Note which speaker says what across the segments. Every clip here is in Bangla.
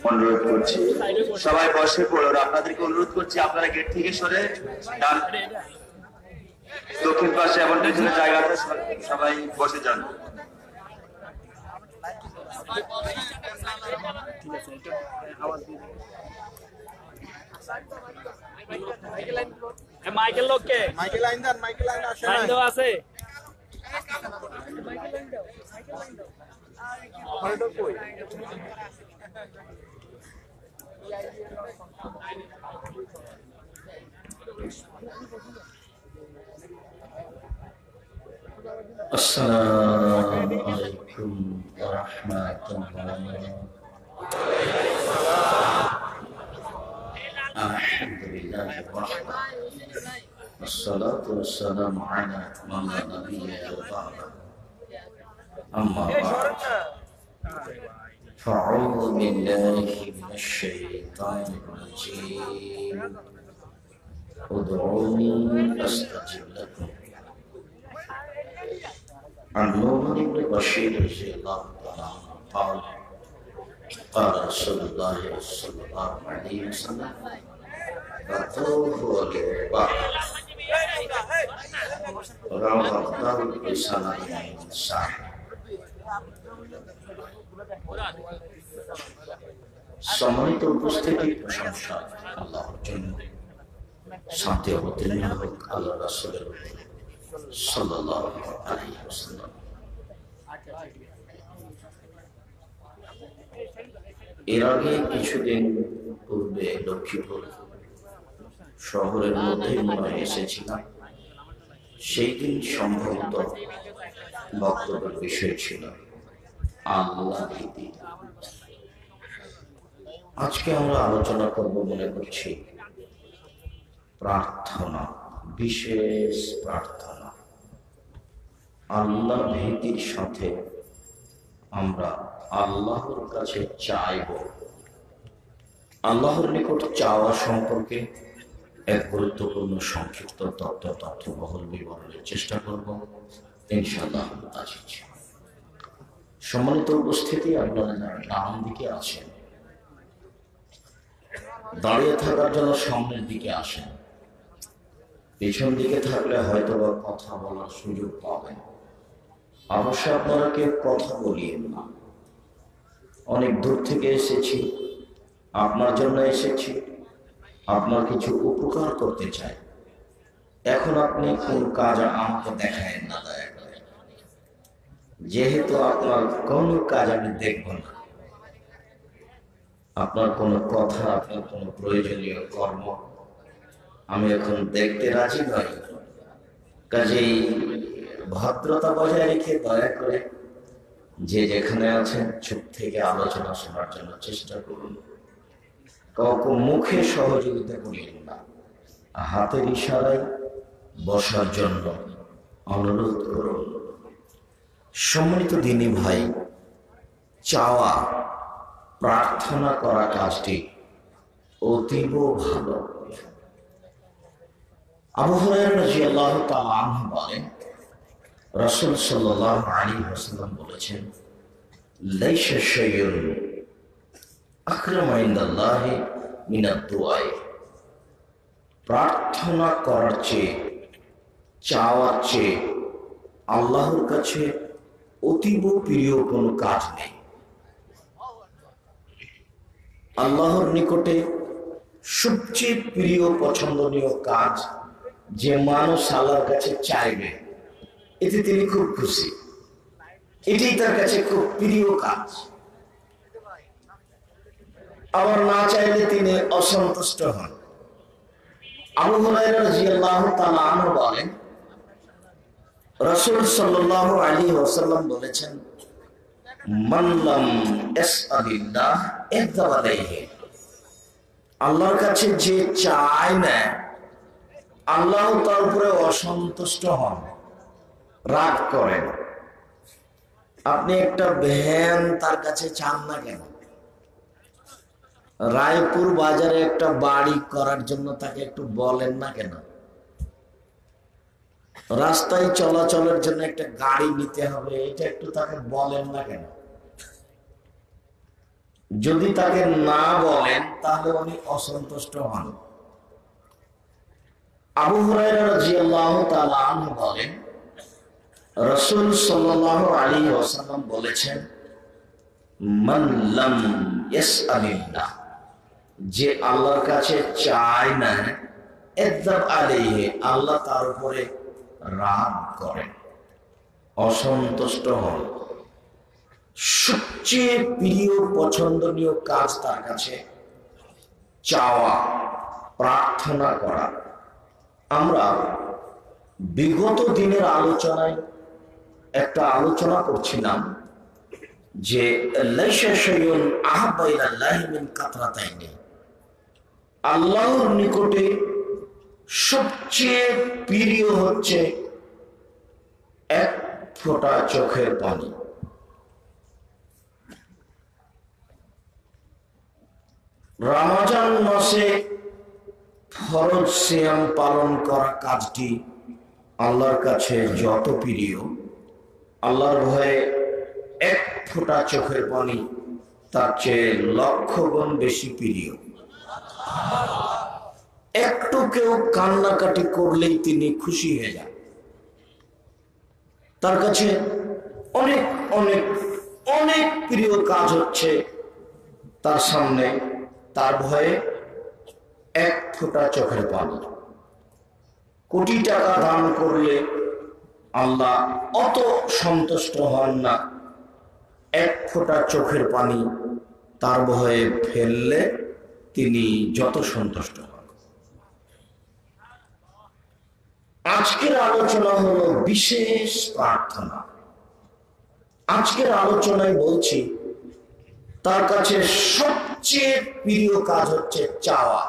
Speaker 1: অনুরোধ করছি সবাই বসে পড়ুন। আপনাদেরকে অনুরোধ করছি আপনারা গেট থেকে সরে ডান দক্ষিণ পাশে এমন পিছনে জায়গাটা সবাই বসে যান।
Speaker 2: মাইকেল লোককে মাইকেল লাইন দেন, মাইকেল লাইন আসে লাইন দেওয়া আছে।
Speaker 3: আসসালামু আলাইকুম ওয়া রাহমাতুল্লাহ। আলহামদুলিল্লাহ والصلاة والسلام على من لا نبي بعده أما بعد فأعوذ بالله من الشيطان الرجيم ادعوني أستجب لكم. عن نعمان بن بشير رضي الله عنه قال قال رسول الله صلى الله عليه وسلم الطوف والعباد رواه بسند صحيح. সম্মানিত উপস্থিতি, প্রশংসা আল্লাহর জন্য, শান্তি অবতীর্ণ হোক আল্লাহ রাসূলের উপর সাল্লাল্লাহু আলাইহি ওয়াসাল্লাম। এর আগে কিছুদিন পূর্বে লক্ষ্মীপুর শহরের মধ্যে এসেছিলাম। সেই দিন সম্ভবত বক্তব্যের বিষয় ছিল আল্লাহ ভীতি। আজকে আমরা আলোচনা করব মনে করছি প্রার্থনা, বিশেষ প্রার্থনা। আল্লাহ ভীতির সাথে আমরা আল্লাহর কাছে চাইব। আল্লাহর নিকট চাওয়া সম্পর্কে এক গুরুত্বপূর্ণ সংক্ষিপ্ত তথ্যবহুল বিবরণের চেষ্টা করব ইনশাআল্লাহ। সম্মানিত উপস্থিতি, আপনারা যারা ডান দিকে আছেন দাঁড়িয়ে থাকার জন্য সামনের দিকে আসেন। পেছন দিকে থাকলে হয়তো বা কথা বলার সুযোগ পাবেন। অবশ্যই আপনারা কেউ কথা বলিয়েন না। অনেক দূর থেকে এসেছি, আপনার জন্য এসেছি, আপনার কিছু উপকার করতে চাই। এখন আপনি কোন কাজ আমাকে দেখায়েন না দয়া করে, যেহেতু আপনার কোন কাজ আমি দেখব না। আপনার কোনো কথা, আপনার কোনো প্রয়োজনীয় কর্ম আমি এখন দেখতে রাজি নই। কাজেই ভদ্রতা বজায় রেখে দয়া করে যে যেখানে আছেন চুপ থেকে আলোচনা শোনার জন্য চেষ্টা করুন। কাউকে মুখে সহযোগিতা করিলেন না, হাতের ইশারায় বসার জন্য অনুরোধ করুন। সম্মানিত দিনী ভাই, চাওয়া, প্রার্থনা করা কাজটি অতীব ভালো। আবু হুরায়রা রাদিয়াল্লাহু তাআলা আনহু বলেন, রাসূল সাল্লাল্লাহু আলাইহি ওয়াসাল্লাম বলেছেন, লাইসা শাইউন আকরামা ইনদাল্লাহি মিনাদ দুআ। প্রার্থনা করার চেয়ে, চাওয়ার চেয়ে আল্লাহর কাছে অতীব প্রিয় কোনো কাজ নেই। আল্লাহর নিকটে সবচেয়ে প্রিয় পছন্দনীয় কাজ যে মানুষ আল্লাহর কাছে চাইবে, এতে তিনি খুব খুশি। এটাই তার কাছে খুব প্রিয় কাজ। আবার না চাইলে তিনি অসন্তুষ্ট হন। আবু হুরায়রা রাদিয়াল্লাহু তাআলা আনহু বলেন, রাসূল সাল্লাল্লাহু আলাইহি ওয়াসাল্লাম বলেছেন, মান লাম ইয়াসআলিল্লাহ ইযযা আলাইহি। আল্লাহর কাছে যে চায় না, আল্লাহ তার উপরে অসন্তুষ্ট হন, রাগ করেন। আপনি একটা ভ্যান তার কাছে চান না কেন? রায়পুর বাজারে একটা বাড়ি করার জন্য তাকে একটু বলেন না কেন? রাস্তায় চলাচলের জন্য একটা গাড়ি নিতে হবে, এটা একটু তাকে বলেন না কেন? যদি তাকে না বলেন তাহলে উনি অসন্তুষ্ট হন। আবু হুরায়রা রাদিয়াল্লাহু তাআলা আনহু বলেন, রাসূল সাল্লাল্লাহু আলাইহি ওয়াসাল্লাম বলেছেন, মান লাম ইয়াসআলিল্লাহ, যে আল্লাহর কাছে চায় না, ইযযাব আলাইহি, আল্লাহ তার উপরে রাগ করেন, অসন্তুষ্ট হন। সবচেয়ে প্রিয় পছন্দনীয় কাজ তার কাছে চাওয়া, প্রার্থনা করা। আমরা বিগত দিনের আলোচনায় একটা আলোচনা করছিলাম যে লাইসা শাইউন আহাব্বা ইলাল্লাহি মিন কাতরাতাইনি, আল্লাহর নিকটে সবচেয়ে প্রিয় হচ্ছে এক ফোঁটা চোখের পানি। রমজান মাসে ফরজ সিয়াম পালন করা কাজটি আল্লাহর কাছে যত প্রিয়, আল্লাহর ভয়ে এক ফোঁটা চোখের পানি তার চেয়ে লক্ষ গুণ বেশি প্রিয়। একটু কেউ কান্নাকাটি করলেই তিনি খুশি হয়ে যান। তার কাছে অনেক অনেক অনেক প্রিয় কাজ হচ্ছে তার সামনে, তার ভয়ে এক ফোঁটা চোখের পানি। কোটি টাকা দান করলে আল্লাহ অত সন্তুষ্ট হন না, এক ফোঁটা চোখের পানি তার ভয়ে ফেললে তিনি যত সন্তুষ্ট হন। আজকের আলোচনা হলো বিশেষ প্রার্থনা। আজকের আলোচনায় বলছি তার কাছে সবচেয়ে প্রিয় কাজ হচ্ছে চাওয়া।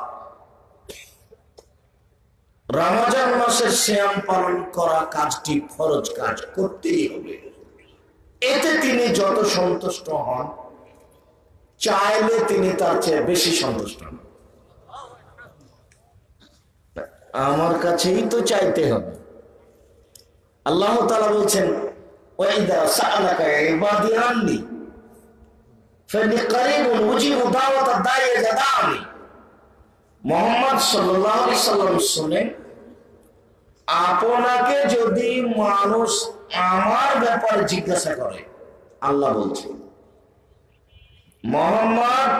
Speaker 3: রমজান মাসের সিয়াম পালন করা কাজটি ফরজ কাজ, করতেই হবে। এতে তিনি যত সন্তুষ্ট হন, চাইলে তিনি তার চেয়ে বেশি সন্তুষ্ট হন। আমার কাছেই তো চাইতে হবে। আল্লাহ তাআলা বলছেন, ওয়াইদা সাআলাকা ইবাদি আন্নী ফাইন্নী কারীবুন উজিবু দাওয়াতাদ দাঈ ইযা দাআনি। মুহাম্মদ সাল্লাল্লাহু আলাইহি সাল্লাম শুনেন, আপনাকে যদি মানুষ আমার ব্যাপারে জিজ্ঞাসা করে, আল্লাহ বলছেন, মুহাম্মদ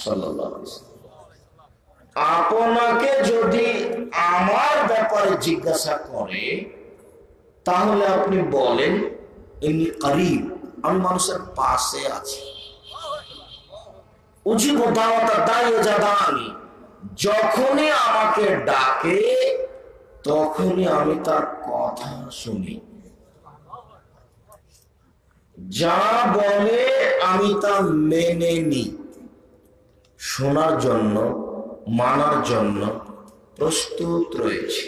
Speaker 3: সাল্লাল্লাহু আলাইহি সাল্লাম, আপনাকে যদি আমার ব্যাপারে জিজ্ঞাসা করে তাহলে আপনি বলেন, ইন্নী করিব, আমি মানুষের পাশে আছি। উজিবু দাওয়াতাদ দাঈ ইযা দাআনি, যখনই আমাকে ডাকে তখনই আমি তার কথা শুনি, যা বলে আমি তা মেনে নিই। শোনার জন্য, মানার জন্য প্রস্তুত রয়েছে।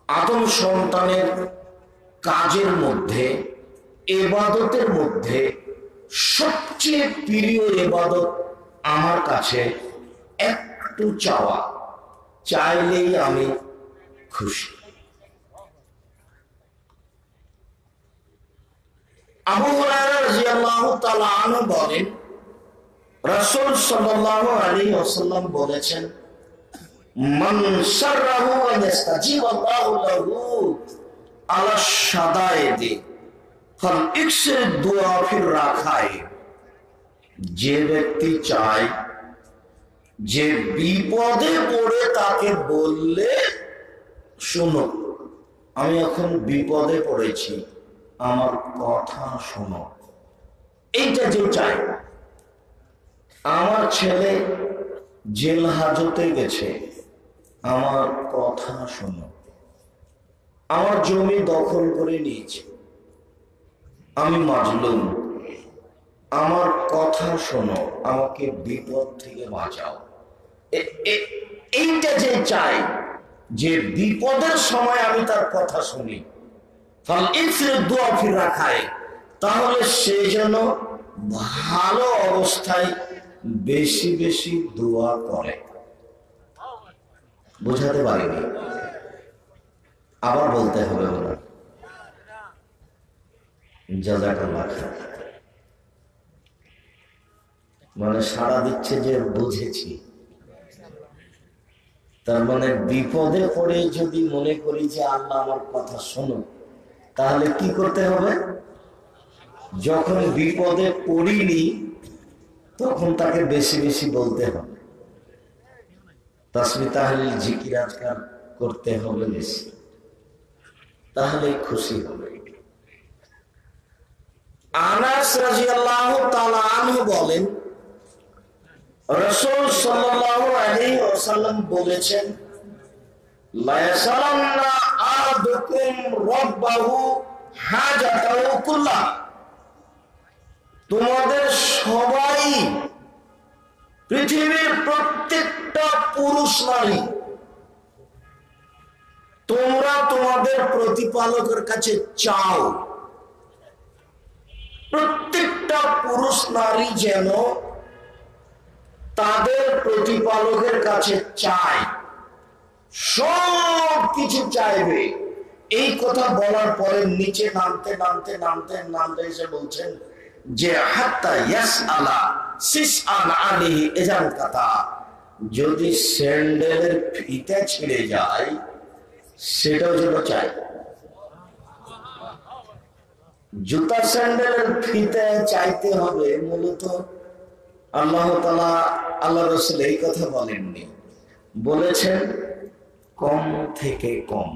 Speaker 3: আদম সন্তানের কাজের মধ্যে, ইবাদতের মধ্যে সবচেয়ে প্রিয় ইবাদত আমার কাছে একটু চাওয়া, চাইলেই আমি খুশি। আবু হুরায়রা রাদিয়াল্লাহু তাআলা আনহু বলেন, রাসূল সাল্লাল্লাহু আলাইহি ওয়াসাল্লাম বলেছেন, মান সাররাহু আন ইস্তাজিবাল্লাহু লাহু আলা শাদায়েদি ফাল ইকসির দুআ ফির রাখায়ে। যে ব্যক্তি চায় যে বিপদে পড়ে তাকে বললে, শোনো আমি এখন বিপদে পড়েছি, আমার কথা শোনো, এইটা যে চাই। আমার ছেলে জেল হাজতে গেছে, আমার কথা শোনো। আমার জমি দখল করে নিয়েছে, আমি মাজলুম, আমার কথা শোনো, আমাকে বিপদ থেকে বাঁচাও। এইটা যে চাই, যে বিপদের সময় আমি তার কথা শুনি, ফাল ইকসির দুআ ফির রাখায়ে, তাহলে সে যেন ভালো অবস্থায় বেশি বেশি দোয়া করে। বোঝাতে পারিনি, আবার বলতে হবে ওরা। জাযাকাল্লাহ খাইর। মানে সাড়া দিচ্ছে যে বুঝেছি। তার মানে বিপদে পড়ে যদি মনে করি যে আল্লাহ আমার কথা শোনো, তাহলে কি করতে হবে? যখন বিপদে পড়িনি তখন তাকে বেশি বেশি বলতে হবে, তাসবিহ তাহলিল জিকির আজকার করতে হবে বেশি, তাহলেই খুশি হবে। আনাস রাদিয়াল্লাহু তাআলা আনহু বলেন, রাসূল সাল্লাল্লাহু আলাইহি ওয়াসাল্লাম বলেছেন, লা ইয়াসালান্না আহাদুকুম রাব্বাহু হাজাতাহু কুল্লা। তোমাদের সবাই, পৃথিবীর প্রত্যেকটা পুরুষ নারী, তোমরা তোমাদের প্রতিপালকের কাছে চাও, প্রত্যেকটা পুরুষ নারী যেন তাদের প্রতিপালকের কাছে চায়, সব কিছু চাইবে। এই কথা বলার পরে নিচে নামতে নামতে নামতে নামতে এসে বলছেন যে হাত্তা ইয়াসআলা সিসআন আলাইহি ইজান কাতা, যদি স্যান্ডেলের ফিতা ছিঁড়ে যায় সেটাও যেন চাই। জুতা স্যান্ডেলের ফিতা চাইতে হবে মূলত আল্লাহ তাআলা, আল্লাহ রাসূল এই কথা বলেননি, বলেছেন কম থেকে কম,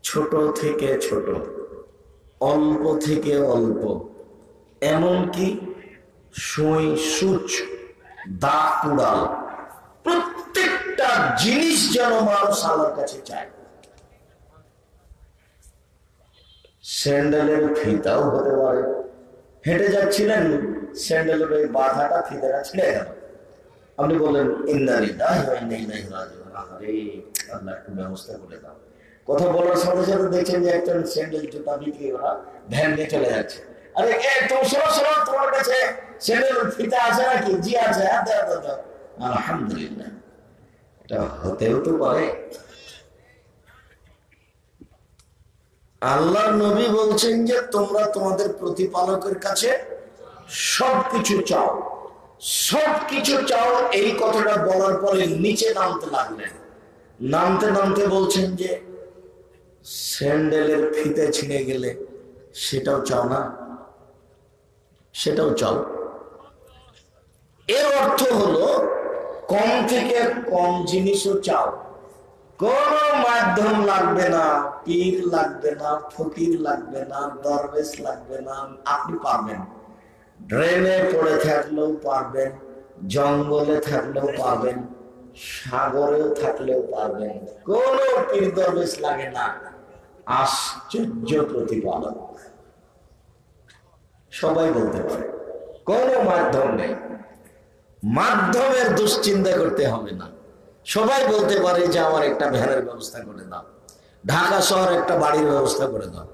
Speaker 3: ছোট থেকে ছোট, অল্প থেকে অল্প, এমনকি সুই সুচ দা কুড়াল, প্রত্যেকটা জিনিস যেন মানুষ আল্লাহর কাছে চায়। স্যান্ডেলের ফিতাও হতে পারে, হেঁটে যাচ্ছিলেন, স্যান্ডেলের ওই বাধাটা ফিতাটা ছিঁড়ে গেল, আপনি বললেন ইন্না লিল্লাহি ওয়া ইন্না ইলাইহি রাজিউন, আরে আল্লাহ একটু ব্যবস্থা করে দাও। কথা বলার সাথে সাথে দেখছেন যে একজন স্যান্ডেল জুতা বিক্রি করা ভ্যান নিয়ে চলে যাচ্ছে, আরে তুমি শোনো শোনো, তোমার কাছে স্যান্ডেল ফিতা আছে নাকি? জি আছে, আলহামদুলিল্লাহ। এটা হতেও তো পারে। আল্লাহ নবী বলছেন যে তোমরা তোমাদের প্রতিপালকের কাছে সবকিছু চাও, সবকিছু চাও। এই কথাটা বলার পরে নিচে নামতে লাগলেন, নামতে নামতে বলছেন যে স্যান্ডেলের ফিতে ছিঁড়ে গেলে সেটাও চাও না? সেটাও চাও। এর অর্থ হলো কম থেকে কম জিনিসও চাও, কোন মাধ্যম লাগবে না, পীর লাগবে না, ফকির লাগবে না, দরবেশ লাগবে না, আপনি পারবেন। ড্রেনে পড়ে থাকলেও পারবেন, জঙ্গলে থাকলেও পারবেন, সাগরেও থাকলেও পারবেন, কোন পীর দরবেশ লাগে না। আশ্চর্য প্রতিপালক, সবাই বলতে পারে, কোন মাধ্যম নেই, মাধ্যমের দুশ্চিন্তা করতে হবে না। সবাই বলতে পারে যে আমার একটা ভ্যানের ব্যবস্থা করে দাও, ঢাকা শহর একটা বাড়ির ব্যবস্থা করে দাও।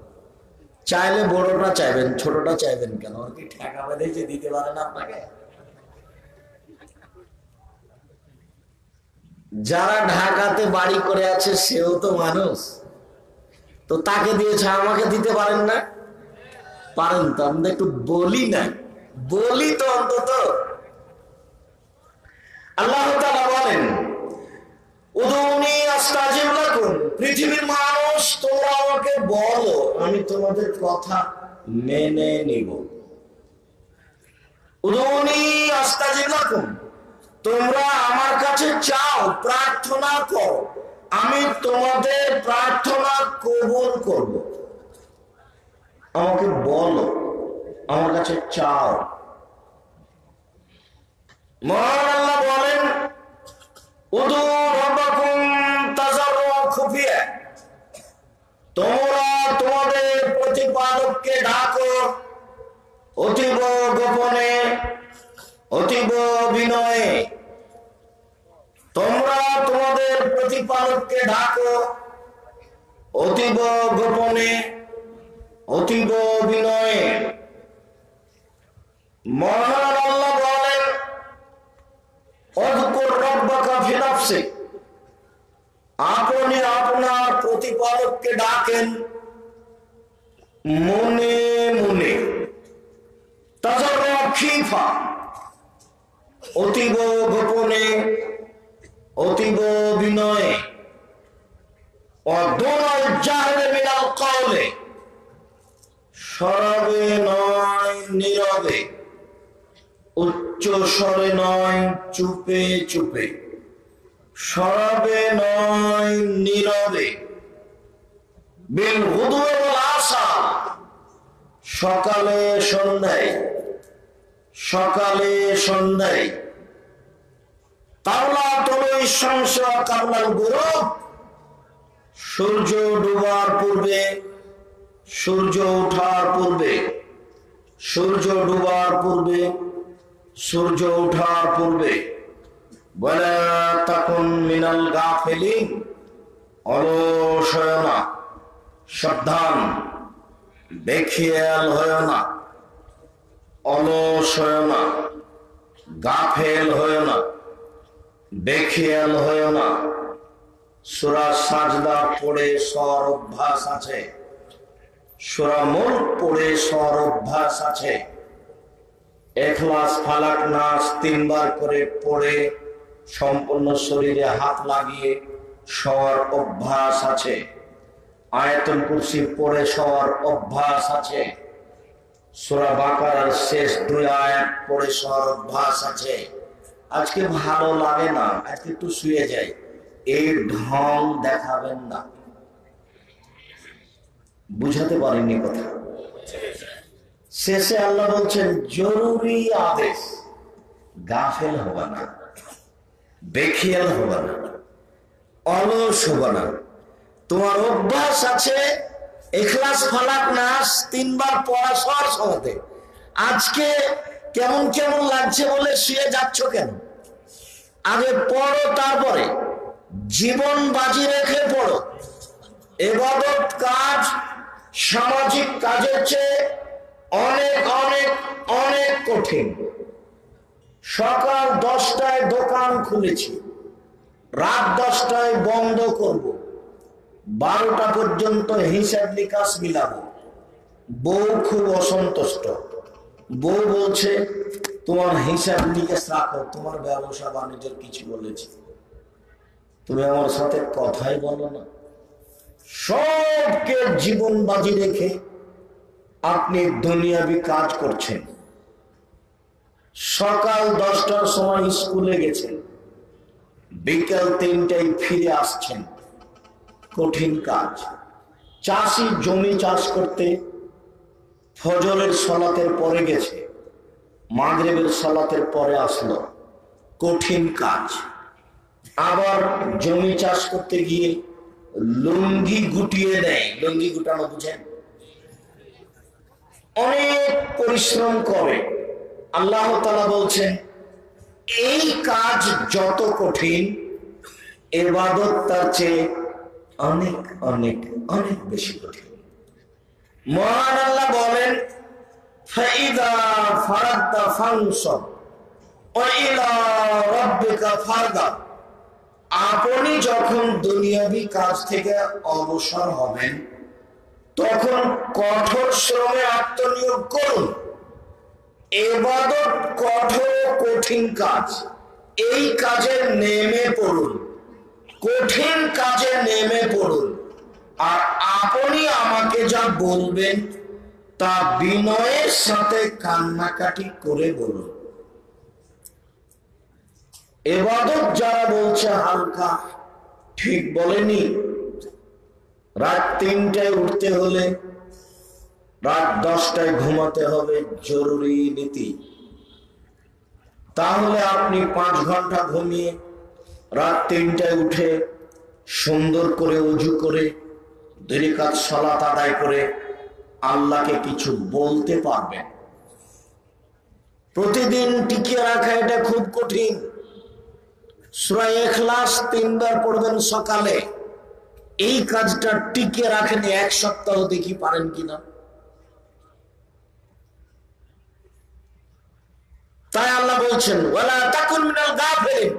Speaker 3: চাইলে বড়টা চাইবেন, ছোটটা চাইবেন কেন? আর কি ঠেকা বেঁধে যে দিতে পারে না আপনাকে? যারা ঢাকাতে বাড়ি করে আছে সেও তো মানুষ, তো তাকে দিয়েছে, আমাকে দিতে পারেন না? পারেন তো, আমরা একটু বলি না, বলি তো অন্তত। আল্লাহ তাআলা বলেন উদুনি আস্তাজিব লাকুম, পৃথিবীর মানুষ তোমরা আমাকে বলো, আমি তোমাদের কথা মেনে নিব। উদুনি আস্তাজিব লাকুম, তোমরা আমার কাছে চাও, প্রার্থনা করো, আমি তোমাদের প্রার্থনা কবুল করব। আমাকে বলো, আমার কাছে চাও। মহান আল্লাহ বলেন উদু রাব্বাকুম তাজাররুআন খুফিয়া, তোমরা তোমাদের প্রতিপালককে ডাকো অতীব গোপনে, অতীব বিনয়ে। তোমরা তোমাদের প্রতিপালককে ডাকো অতীব গোপনে, অতীব বিনয়ে। মহান আল্লাহ বলেন অযকুর রাব্বাকা ফি নাফসিক, আপনি আপনার প্রতিপালককে ডাকেন মনে মনে। তাজাররুআ খিফা, অতীব গোপনে অতীব বিনয়ে অদোনাল জাহরে মিনাল কওলে, সরবে নয় নীরবে, উচ্চ স্বরে নয় চুপে চুপে, সরবে নয় নীরবে, বিল গুদুই ওয়াল আসাল, সকালে সন্ধ্যায়, সকালে সন্ধ্যায়, কাবলা তলুই শামস কাবলাল গুরুব, সূর্য ডুবার পূর্বে, সূর্য ওঠার পূর্বে, সূর্য ডুবার পূর্বে, সূর্য ওঠার পূর্বে। ওয়ালা তাকুন মিনাল গাফিলিন, অলস হয় না, সাবধান, বেখেয়াল হয় না, অলস হয় না, গাফেল হয় না, বেখেয়াল হয় না। সূরা সাজদা পড়ে সর অভ্যাস আছে, সূরা মুলক পড়ে সর অভ্যাস আছে, ইখলাস ফালাক নাস 3 বার করে পড়ে সম্পূর্ণ শরীরে হাত লাগিয়ে সর অভ্যাস আছে, আয়াতুল কুরসি পড়ে সর অভ্যাস আছে, সূরা বাকারার শেষ 2 আয়াত পড়ে সর অভ্যাস আছে। আজকে ভালো লাগে না, আজকে একটু শুয়ে যাই, এই ঢং দেখাবেন না। বুঝাতে পারেননি কথা। শেষে আল্লাহ বলছেন জরুরি আদেশ, গাফেল হবে না, বেখেয়াল হবে না, অলস হবে না। তোমার অভ্যাস আছে ইখলাস ফালাক নাস 3 বার পড়া সর সমাতে, আজকে কেমন কেমন লাগছে বলে শুয়ে যাচ্ছ কেন? আগে পড়ো, তারপরে জীবন বাজি রেখে পড়ো। ইবাদত কাজ সামাজিক কাজের চেয়ে অনেক অনেক অনেক কঠিন। সকাল 10টায় দোকান খুলেছি, রাত 10টায় বন্ধ করব, 12টা পর্যন্ত হিসাব নিকাশ মিলাবো। বউ খুব অসন্তুষ্ট, বউ বলছে তোমার হিসাব নিকাশ রাখো, তোমার ব্যবসা বাণিজ্যের কিছু বলেছি, তুমি আমার সাথে কথাই বলো না। সবকে জীবন বাজি রেখে আপনি দুনিয়াবি কাজ করছেন। সকাল 10টার সময় স্কুলে গেছেন, বিকাল 3টায় ফিরে আসছেন, কঠিন কাজ। চাষি জমি চাষ করতে ফজরের সালাতের পরে গেছে, মাগরিবের সালাতের পরে আসলো, কঠিন কাজ। আবার জমি চাষ করতে গিয়ে লুঙ্গি গুটিয়ে দেয়, লুঙ্গি গুটানো বুঝেন, অনেক পরিশ্রম করে। আল্লাহ তাআলা বলছেন এই কাজ যত কঠিন, ইবাদত তার চেয়ে অনেক অনেক অনেক বেশি কঠিন। মহান আল্লাহ বলেন ফাইদা ফারাগতা ফানসব ওয়া ইলা রাব্বিকা ফারগাব, আপনি যখন দুনিয়াবি কাজ থেকে অবসর হবেন তখন কঠোর শ্রমে আত্মনিয়োগ করুন। ইবাদত কঠোর কঠিন কাজ, এই কাজে নেমে পড়ুন, কঠিন কাজে নেমে পড়ুন। আর আপনি আমাকে যা বলবেন তা বিনয়ের সাথে কান্নাকাটি করে বলুন। ইবাদত যারা বলছে হালকা, ঠিক বলেনি। রাত 3টায় উঠতে হলে রাত 10টায় ঘুমাতে হবে, জরুরি নীতি। তাহলে আপনি 5 ঘন্টা ঘুমিয়ে রাত 3টায় উঠে সুন্দর করে ওযু করে 2 রাকাত সালাত আদায় করে আল্লাহকে কিছু বলতে পারবেন। প্রতিদিন টিকিয়ে রাখা এটা খুব কঠিন। সূরা ইখলাস 3 বার পড়বেন সকালে, এই কাজটা টিকিয়ে রাখেন 1 সপ্তাহ, দেখি পারেন কিনা। তাই আল্লাহ বলছেন ওয়ালা তাকুন মিনাল গাফিলিন।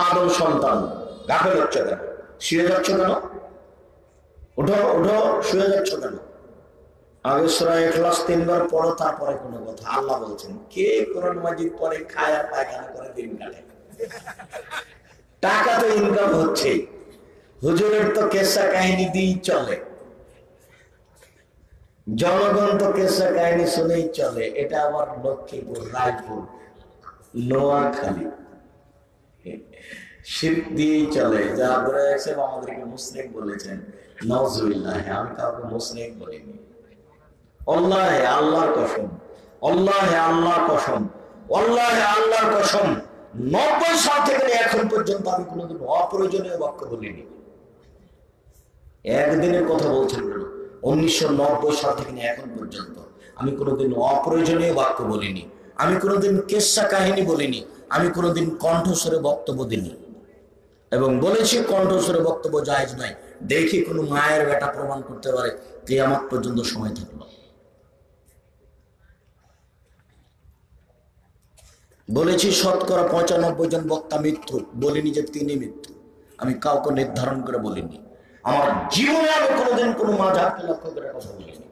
Speaker 3: আদম সন্তান গাফেল হচ্ছে কেন? শুয়ে যাচ্ছ কেন? ওঠো ওঠো, শুয়ে যাচ্ছ কেন? আগে সূরা ইখলাস 3 বার পড়ো, তারপরে কোনো কথা। আল্লাহ বলছেন কে কোরআন মাজিদ পড়ে খায় আর পায়খানা করে দিন কাটে, টাকা তো ইনকাম হচ্ছে, হুজুরের তো কেসা কাহিনী দিয়ে চলে, জনগণ তো কেসা কাহিনী শুনেই চলে। এটা আবার লক্ষ্মীপুর, রায়পুর, নোয়াখালী শিরক দিয়েই চলে। যা আপনারা আমাদেরকে মুসলিম বলেছেন, নাউজুবিল্লাহ, আমি কাউকে মুসলিম বলিনি। আল্লাহে আল্লাহর কসম, আল্লাহে আল্লাহর কসম, আল্লাহে আল্লাহর কসম, 90 সাল থেকে এখন পর্যন্ত আমি কোনোদিন অপ্রয়োজনীয় বাক্য বলিনি। একদিনের কথা বলছেন, 1990 সাল থেকে এখন পর্যন্ত আমি কোনোদিন অপ্রয়োজনীয় বাক্য বলিনি, আমি কোনোদিন কেসা কাহিনী বলিনি, আমি কোনোদিন কণ্ঠস্বরে বক্তব্য দিইনি। এবং বলেছি কণ্ঠস্বরে বক্তব্য জায়েজ নয়, দেখি কোনো মায়ের বেটা প্রমাণ করতে পারে, কিয়ামত পর্যন্ত সময় থাকলো। বলেছি শতকরা 95 জন বক্তা মৃত্যু, বলিনি যে তিনি মৃত্যু। আমি কাউকে নির্ধারণ করে বলিনি। আমার জীবনে আমি কোনোদিন কোনো মাযহাবকে লক্ষ্য করে কথা বলিনি।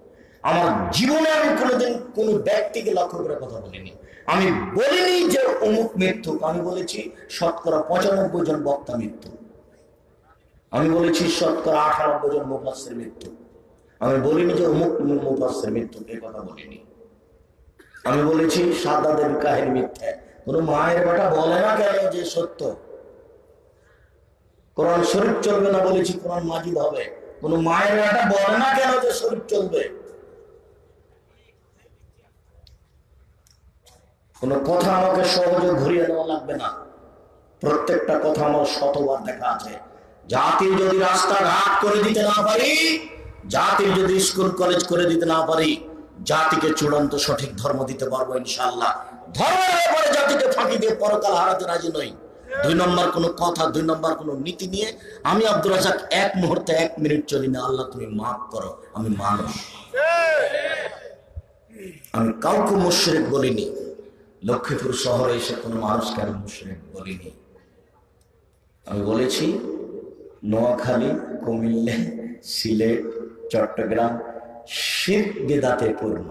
Speaker 3: আমার জীবনে আমি কোনোদিন কোনো ব্যক্তিকে লক্ষ্য করে কথা বলিনি। আমি বলিনি যে অমুক মৃত্যু, আমি বলেছি শতকরা 95 জন বক্তা মৃত্যু। আমি বলেছি শতকরা 98 জন মুফাসসির মৃত্যু। আমি বলিনি যে অমুক মুফাসসির মৃত্যু, এই কথা বলিনি। আমি বলেছি সাদ্দাদের কাহিনী মিথ্যা, কোন মায়ের বেটা বলে না কেন যে সত্য। কোরআন শরীফ চলবে না বলেছি, কোরআন মাজিদ হবে। কোন মায়ের বেটা বলে না কেন যে শরীফ চলবে। কোন কথা আমাকে সহজে ঘুরিয়ে নেওয়া লাগবে না, প্রত্যেকটা কথা আমার শতবার দেখা আছে। জাতির যদি রাস্তাঘাট করে দিতে না পারি, জাতির যদি স্কুল কলেজ করে দিতে না পারি, জাতিকে চূড়ান্ত সঠিক ধর্ম দিতে পারবো ইনশাআল্লাহ। ধর্মের ব্যাপারে জাতিকে ফাঁকি দিয়ে পরকাল হারাতে রাজি নই। 2 নম্বর কোনো কথা, 2 নম্বর কোনো নীতি নিয়ে আমি আব্দুর রাজ্জাক 1 মুহূর্তে 1 মিনিট চলি না। আল্লাহ তুমি মাফ করো, আমি মানুষ। আমি কাউকে মুশরিক বলিনি। লক্ষ্মীপুর শহরে এসে কোনো মানুষকে আমি মুশরিক বলিনি। আমি বলেছি নোয়াখালী, কুমিল্লা, সিলেট, চট্টগ্রাম শিরক বিদআতে পূর্ণ।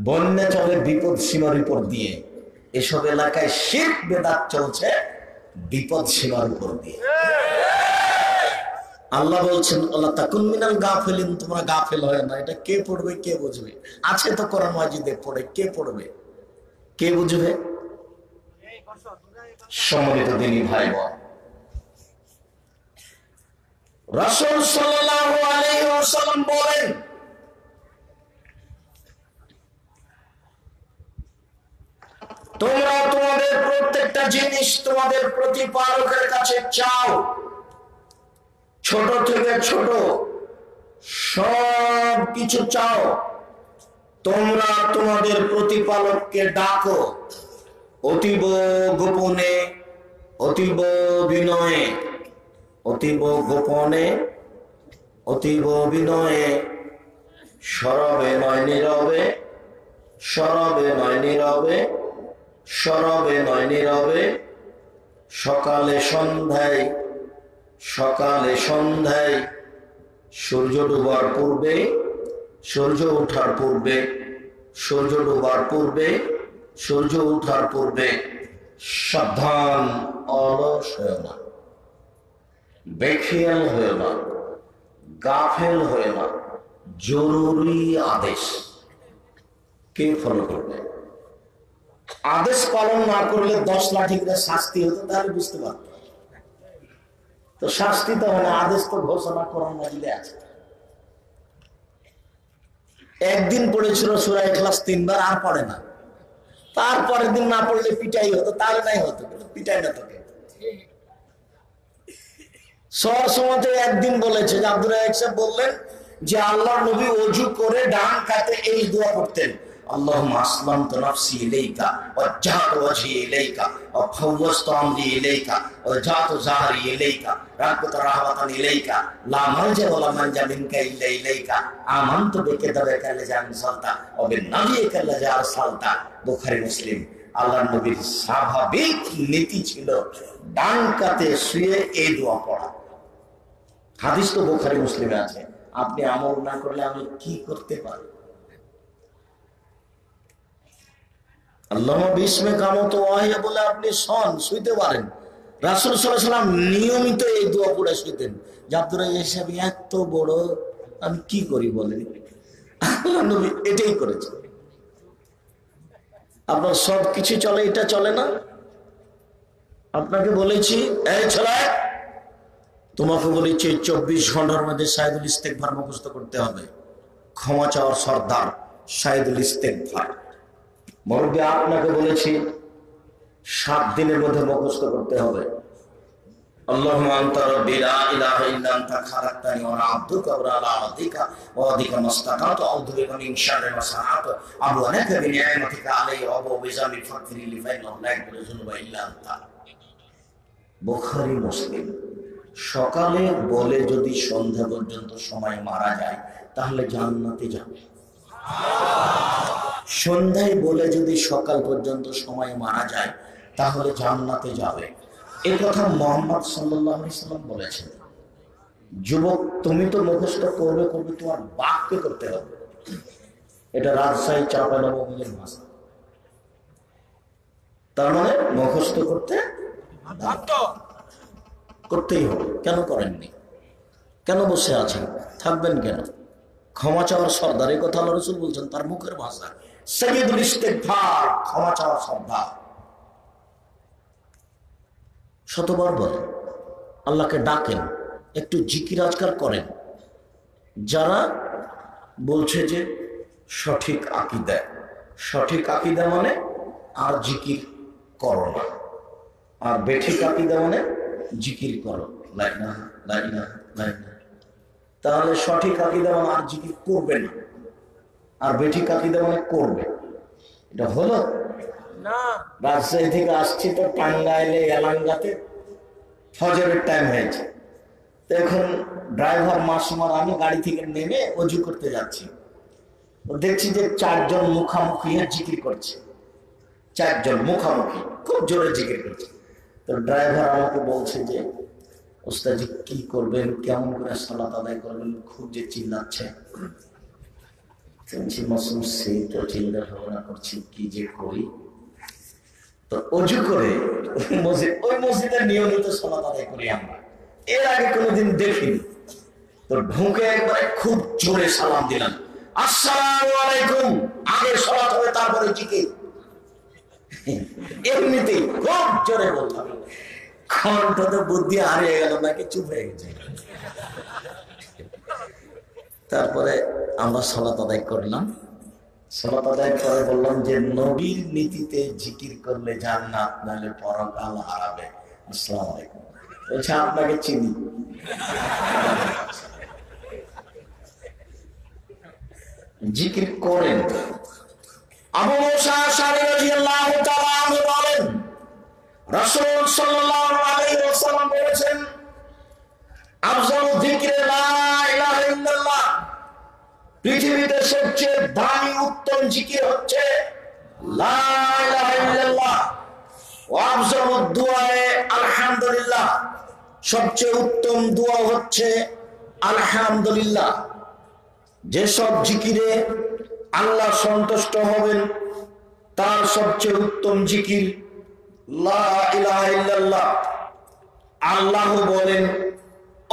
Speaker 3: বন্যা চলে বিপদ সীমার উপর দিয়ে, এসব এলাকায় শিরক বিদআত চলছে বিপদ সীমার উপর দিয়ে। আল্লাহ বলছেন আল্লাহ তাকুন মিনাল গাফিলিন, তোমরা গাফিল হয় না। এটা কে পড়বে, কে বুঝবে? আছে তো কোরআন মাজিদে, পড়ে কে পড়বে, কে বুঝবে? সম্মানিত দিনী ভাই বোন, রাসূল সাল্লাল্লাহু আলাইহি ওয়াসাল্লাম বলেন, তোমরা তোমাদের প্রত্যেকটা জিনিস তোমাদের প্রতিপালকের কাছে চাও, ছোট থেকে ছোট সব কিছু চাও। তোমরা তোমাদের প্রতিপালককে ডাকো অতীব গোপনে, অতীব বিনয়ে, অতীব গোপনে, অতীব বিনয়ে, সরবে নয় নীরবে, সরবে নয় নীরবে, সরবে নয় নীরবে, সকালে সন্ধ্যায়, সকালে সন্ধ্যায়, সূর্য ডুবার পূর্বে, সূর্য ওঠার পূর্বে, সূর্য ডুবার পূর্বে, সূর্য ওঠার পূর্বে। সাবধান, অলস হয়ে না, বেখেয়াল হয়ে না, গাফেল হয়ে না। জরুরি আদেশ। কে ফলো করবে? আদেশ পালন না করলে 10 লাঠি করে শাস্তি হতো, তাহলে বুঝতে পারত। তো শাস্তি তো হয় না, আদেশ তো ঘোষণা কোরআন মাজিদে আছে। একদিন পড়েছিল সূরা ইখলাস 3 বার, আর পড়ে না। তারপরের দিন না পড়লে পিটাই হতো, তাহলে নাই হতো, কিন্তু পিটাই না তোকে। সমাজে একদিন বলেছে যে আব্দুর রাজ্জাক সাহেব বললেন যে আল্লাহর নবী ওযু করে ডান কাতে এই দোয়া করতেন, اللهم اسلمت نفسي اليك وجهت وجهي اليك وفوضت امري اليك وجعت ظهري اليك رغبة رهبة اليك لا ملجأ ولا منجا منك الا اليك امنت بكتابك الذي انزلت وبنبيك الذي ارسلت। বুখারী মুসলিম। আল্লাহর নবীর স্বাভাবিক নীতি ছিল ডান কাতে শুয়ে এই দোয়া পড়া। হাদিস তো বুখারী মুসলিমে আছে। আপনি আমল না করলে আমি কি করতে পারি? আল্লাহুম্মা বিস্মিকা কামতু ওয়াহিয়া বলে আপনি শুইতে পারেন। রাসূল সাল্লাল্লাহু আলাইহি ওয়াসাল্লাম নিয়মিত এই দোয়া পড়ে শুইতেন যে আব্দুর রাজ্জাক সাহেব এত বড়, আমি কি করি বলেন? আল্লাহর নবী এটাই করেছেন। আপনার সব কিছু চলে, এটা চলে না? আপনাকে বলেছি এই ছেলে, তোমাকে বলেছি 24 ঘন্টার মধ্যে শাহিদুল ইস্তেগফার মুখস্থ করতে হবে। ক্ষমা চাওয়ার সর্দার শাহিদুল ইস্তেগফার। মুরব্বি আপনাকে বলেছি 7 দিনের মধ্যে মুখস্থ করতে হবে। আল্লাহুম্মা আনতা রাব্বি লা ইলাহা ইল্লা আনতা খালাকতানি ওয়া আনা আবদুকা ওয়া আলা আহদিকা ওয়া আদিকা মাসতাতাতু আউযু বিকা মিন শাররি মা সানাতু আবু আলাকা বিনি'মাতিকা আলাইহি ওয়া আবু বিজামি ফাগফির লি ফা ইন্নাহু লা ইয়াগফিরু যুনুবা ইল্লা আনতা। বুখারী মুসলিম। সকালে বলে যদি সন্ধ্যা পর্যন্ত সময় মারা যায় তাহলে জান্নাতে যাবে। সন্ধ্যায় বলে যদি সকাল পর্যন্ত সময় মারা যায় তাহলে জান্নাতে যাবে। এই কথা মুহাম্মদ সাল্লাল্লাহু আলাইহি সাল্লাম বলেছেন। যুবক, তুমি তো মুখস্থ করবে, তোমার বাপকে করতে হবে। এটা রাজশাহী চাঁপাইনবাবগঞ্জের ভাষা। তার মানে মুখস্থ করতেই হবে। কেন করেননি? কেন বসে আছেন? থাকবেন কেন? ক্ষমা চাওয়ার সর্দার, এই কথা আল্লাহ রাসূল বলছেন, তার মুখের ভাষা। সাইয়্যিদুল ইস্তিগফার, ক্ষমা চাওয়ার সর্দার। শতবার বলেন, আল্লাহকে ডাকেন, একটু জিকির আজকার করেন। যারা বলছে যে সঠিক আকীদা মানে আর জিকির করো না, আর বেঠিক আকীদা মানে জিকির করো, লা ইলাহা লা ইলাহা লা ইলাহা। তাহলে সঠিক আকীদা মানে আর জিকির করবে না, আর বেঠিক আকীদা মানে করবে। এটা হলো না। রাজশাহী থেকে আসছি তো টাঙ্গাইলে এলাঙ্গাতে ফজরের টাইম হয়েছে। তো এখন ড্রাইভার মাসুমার, আমি গাড়ি থেকে নেমে ওযু করতে যাচ্ছি, দেখছি যে 4 জন মুখামুখি জিকির করছে। 4 জন মুখামুখি খুব জোরে জিকির করছে। তো ড্রাইভার আমাকে বলছে যে ওস্তাদ জি কি করবেন, কেমন করে সালাত আদায় করবেন, খুব যে চিল্লাচ্ছে। মাসুম সেই তো চিন্তা ভাবনা করছি কি যে করি। তো ওযু করে ওই মসজিদে নিয়মিত সালাত আদায় করি আমরা, এর আগে কোনোদিন দেখিনি। তো ঢুকে একবারে খুব জোরে সালাম দিলাম, আসসালামু আলাইকুম। আগে সালাত হবে, তারপরে জিকির। এমনিতেই খুব জোরে বললাম। কণ্ঠতে বুদ্ধি হারিয়ে গেল নাকি চুপ হয়ে গেছে। তারপরে আমরা সালাত আদায় করলাম। সালাত আদায় করে বললাম যে নবীর নীতিতে জিকির করলে জান্নাত, নাহলে পরকাল হারাবে। আসসালামু আলাইকুম। বলছে আপনাকে চিনি। জিকির করেন। আবু মুসা আশআরী রাদিয়াল্লাহু তাআলা আনহু বলেন, রাসূল সাল্লাল্লাহু আলাইহি ওয়াসাল্লাম বলেছেন, আফজালু যিকরি লা ইলাহা ইল্লাল্লাহ। পৃথিবীতে সবচেয়ে দামি উত্তম জিকির হচ্ছে লা ইলাহা ইল্লাল্লাহ। ওয়া আফজালু দুআয়ে আলহামদুলিল্লাহ। সবচেয়ে উত্তম দোয়া হচ্ছে আলহামদুলিল্লাহ। যেসব জিকিরে আল্লাহ সন্তুষ্ট হবেন তার সবচেয়ে উত্তম জিকির লা ইলাহা ইল্লাল্লাহ। আল্লাহ বলেন,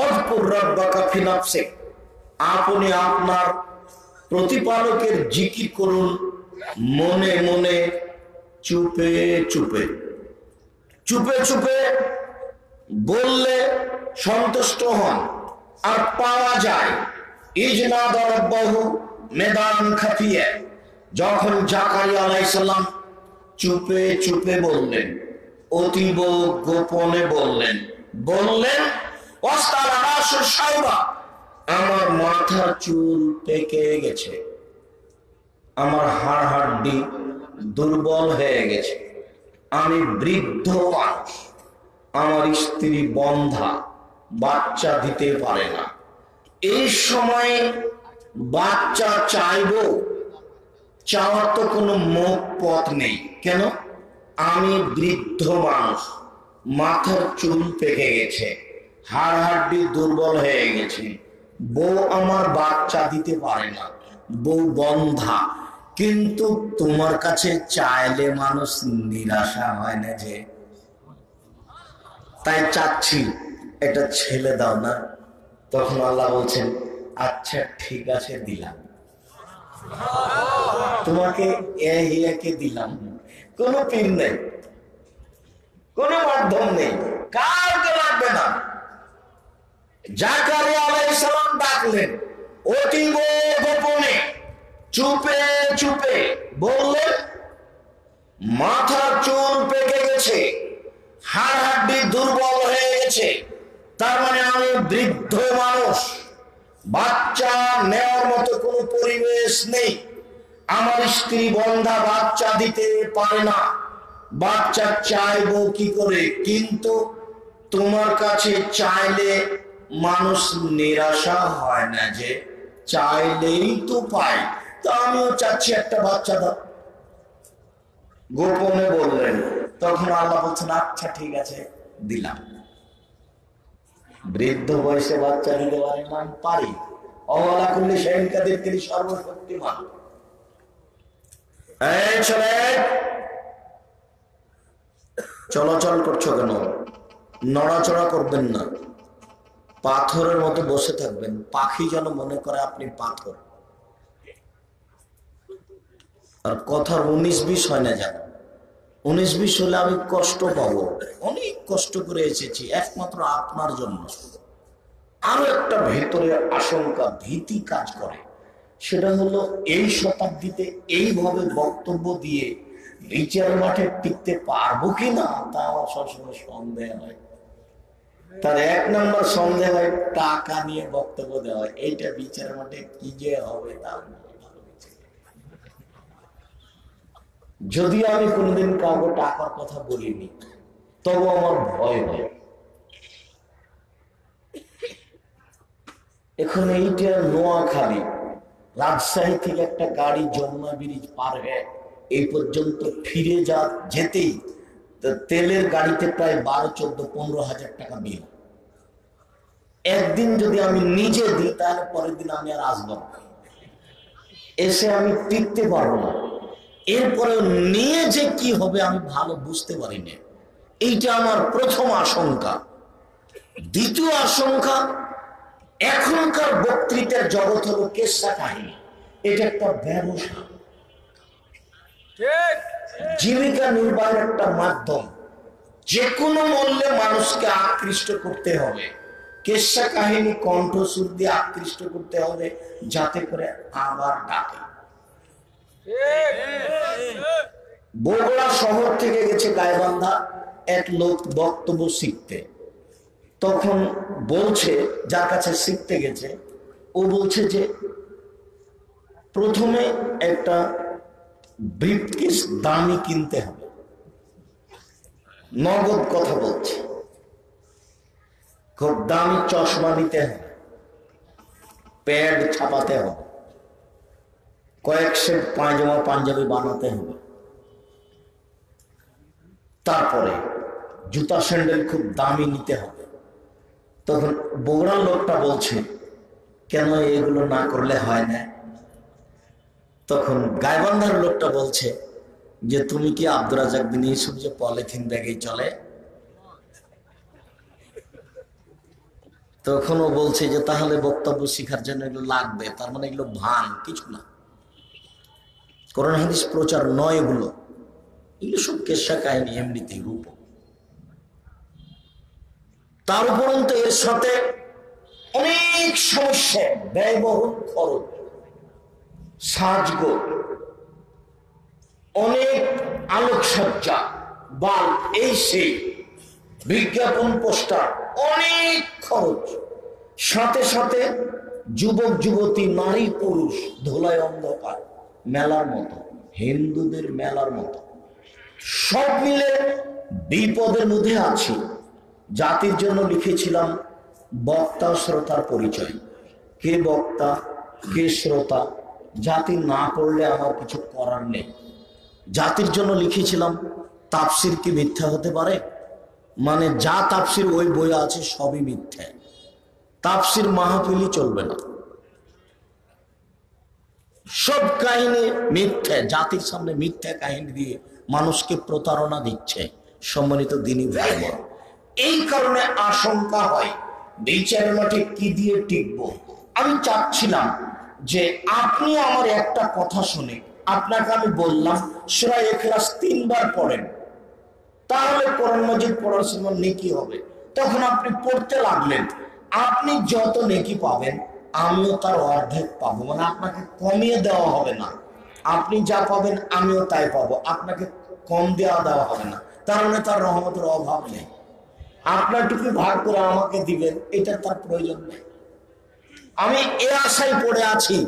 Speaker 3: আযকুর রাব্বাকা ফি নাফসিক। আপনি আপনার প্রতিপালকের জিকির করুন মনে মনে, চুপে চুপে। চুপে চুপে বললে সন্তুষ্ট হন আর পাওয়া যায়। ইজনাদা রাব্বাহু মেদান খাফিয়া। যখন জাকারিয়া আলাইহিস সালাম চুপে চুপে বললেন, অতীব গোপনে বললেন, আমার মাথা চুল পেকে গেছে, আমার হাড় হাড্ডি দুর্বল হয়ে গেছে, আমি বৃদ্ধ মানুষ, আমার স্ত্রী বন্ধা, বাচ্চা দিতে পারে না। এই সময় বাচ্চা চাইবো, চাওয়ার তো কোনো মুখ পথ নেই। কেন? আমি বৃদ্ধ মানুষ, মাথার চুল পেকে গেছে, হাড় হাড্ডি দুর্বল হয়ে গেছে, বউ আমার বাচ্চা দিতে পারে না, বউ বন্ধা, কিন্তু তোমার কাছে চাইলে মানুষ নিরাশা হয় না যে, তাই চাচ্ছি একটা ছেলে দাও না। তখন আল্লাহ বলছেন আচ্ছা ঠিক আছে দিলাম, তোমাকে একে দিলাম। কোনো পীর নেই, কোনো মাধ্যম নেই, কাউকে লাগবে না। জাকারিয়া আলাইহিস সালাম ডাকলেন অতি গোপনে, চুপে চুপে বললেন মাথার চুল পেকে গেছে, হাড় হাড্ডি দুর্বল হয়ে গেছে, তার মানে আমি বৃদ্ধ মানুষ, বাচ্চা নেওয়ার মতো কোনো পরিবেশ নেই, আমার স্ত্রী বন্ধা, বাচ্চা দিতে পারে না, বাচ্চা চাইবো কি করে, কিন্তু তোমার কাছে চাইলে মানুষ নিরাশা হয় না যে, চাইলেই তো পাই, তা আমিও চাচ্ছি একটা বাচ্চা দাও। গোপনে বললেন। তখন আল্লাহ বলছেন আচ্ছা ঠিক আছে দিলাম। বৃদ্ধ বয়সে বাচ্চা নিতে পারে না, আমি পারি, অওয়ালা করলে শাইনকাদের তিনি সর্বশক্তিমান। এই ছেলে চলাচল করছো কেন? নড়াচড়া করবেন না, পাথরের মতো বসে থাকবেন, পাখি যেন মনে করে আপনি পাথর। আর কথার 19-20 হয় না, যেন 19-20 হলে আমি কষ্ট পাবো। অনেক কষ্ট করে এসেছি একমাত্র আপনার জন্য। আরো একটা ভেতরে আশঙ্কা, ভীতি কাজ করে, সেটা হলো এই শতাব্দীতে এইভাবে বক্তব্য দিয়ে বিচার মাঠে টিকতে পারবো কিনা, তা আমার সবসময় সন্দেহ হয়। তার 1 নম্বর সন্দেহ হয় টাকা নিয়ে বক্তব্য দেওয়া, এইটা বিচার মাঠে কি যে হবে তা। যদিও আমি কোনদিন কাউকে টাকার কথা বলিনি, তবু আমার ভয় হয়। এখন এইটা নোয়াখালী, রাজশাহী থেকে একটা গাড়ি যমুনা ব্রিজ পার হয়ে এই পর্যন্ত ফিরে যেতেই তেলের গাড়িতে প্রায় 12-14-15 হাজার টাকা বিল। একদিন যদি আমি নিজে দিই তাহলে পরের দিন আমি আর আসবো না, এসে আমি টিকতে পারবো না। এরপরে নিয়ে যে কি হবে আমি ভালো বুঝতে পারি না, এইটা আমার প্রথম আশঙ্কা। দ্বিতীয় আশঙ্কা, এখনকার বক্তৃতার জগৎ হলো কেসা কাহিনী, এটা একটা ব্যবসা, জীবিকা নির্বাহের একটা মাধ্যম, যে কোনো মূল্যে মানুষকে আকৃষ্ট করতে হবে, কেসা কাহিনী কণ্ঠসুর দিয়ে আকৃষ্ট করতে হবে, যাতে করে আবার ডাকে। বগুড়া শহর থেকে গেছে গাইবান্ধা এক লোক বক্তব্য শিখতে। তখন বলছে, যার কাছে শিখতে গেছে, ও বলছে যে প্রথমে একটা ব্রিফকেস দামি কিনতে হবে, নগদ কথা বলছে, খুব দামি চশমা নিতে হবে, প্যাড ছাপাতে হবে, কয়েক সেট পায়জামা পাঞ্জাবি বানাতে হবে, তারপরে জুতা স্যান্ডেল খুব দামি নিতে হবে। তখন বগুড়ার লোকটা বলছে কেন এগুলো না করলে হয় না? তখন গাইবান্ধার লোকটা বলছে যে তুমি কি আব্দুর রাজ্জাক বিন ইউসুফ যে পলিথিন ব্যাগে চলে? তখন ও বলছে যে তাহলে বক্তব্য শিখার জন্য এগুলো লাগবে, তার মানে এগুলো ভান, কিছু না, কোরআন হাদিস প্রচার নয়, এগুলো সব কেসা কাহিনী, এমনিতেই রূপ। তার উপরন্ত এর সাথে অনেক সমস্যা, ব্যয়বহুল খরচ, সাজগোজ, অনেক আলোকসজ্জা, বাল্ব, এই সেই বিজ্ঞাপন, পোস্টার, অনেক খরচ, সাথে সাথে যুবক যুবতী, নারী পুরুষ, ধুলায় অন্ধকার, মেলার মতো, হিন্দুদের মেলার মতো, সব মিলে বিপদের মধ্যে আছি। জাতির জন্য লিখেছিলাম বক্তা শ্রোতার পরিচয়, কে বক্তা কে শ্রোতা জাতি না পড়লে আমার কিছু করার নেই। জাতির জন্য লিখেছিলাম তাফসির কি মিথ্যা হতে পারে? মানে যা তাফসির ওই বই আছে সবই মিথ্যে, তাফসির মাহফিলই চলবে না, সব কাহিনী মিথ্যে, জাতির সামনে মিথ্যা কাহিনী দিয়ে মানুষকে প্রতারণা দিচ্ছে। সম্মানিত দিনী ভাই বোন, এই কারণে আশঙ্কা হয় বিচারের মাঠে কি দিয়ে টিকবো। আমি চাচ্ছিলাম যে আপনি আমার একটা কথা শুনে, আপনাকে আমি বললাম সূরা ইখলাস 3 বার পড়েন, তাহলে কোরআন মাজিদ পড়ার সময় নেকি হবে। তখন আপনি পড়তে লাগলেন, আপনি যত নেকি পাবেন আমিও তার অর্ধেক পাবো, মানে আপনাকে কমিয়ে দেওয়া হবে না, আপনি যা পাবেন আমিও তাই পাবো, আপনাকে কম দেওয়া হবে না। তার মানে তার রহমতের অভাব নেই, আপনারটুকু ভাগ করে আমাকে দিবেন এটা তার প্রয়োজন নেই। আমি এ আশায় পড়ে আছি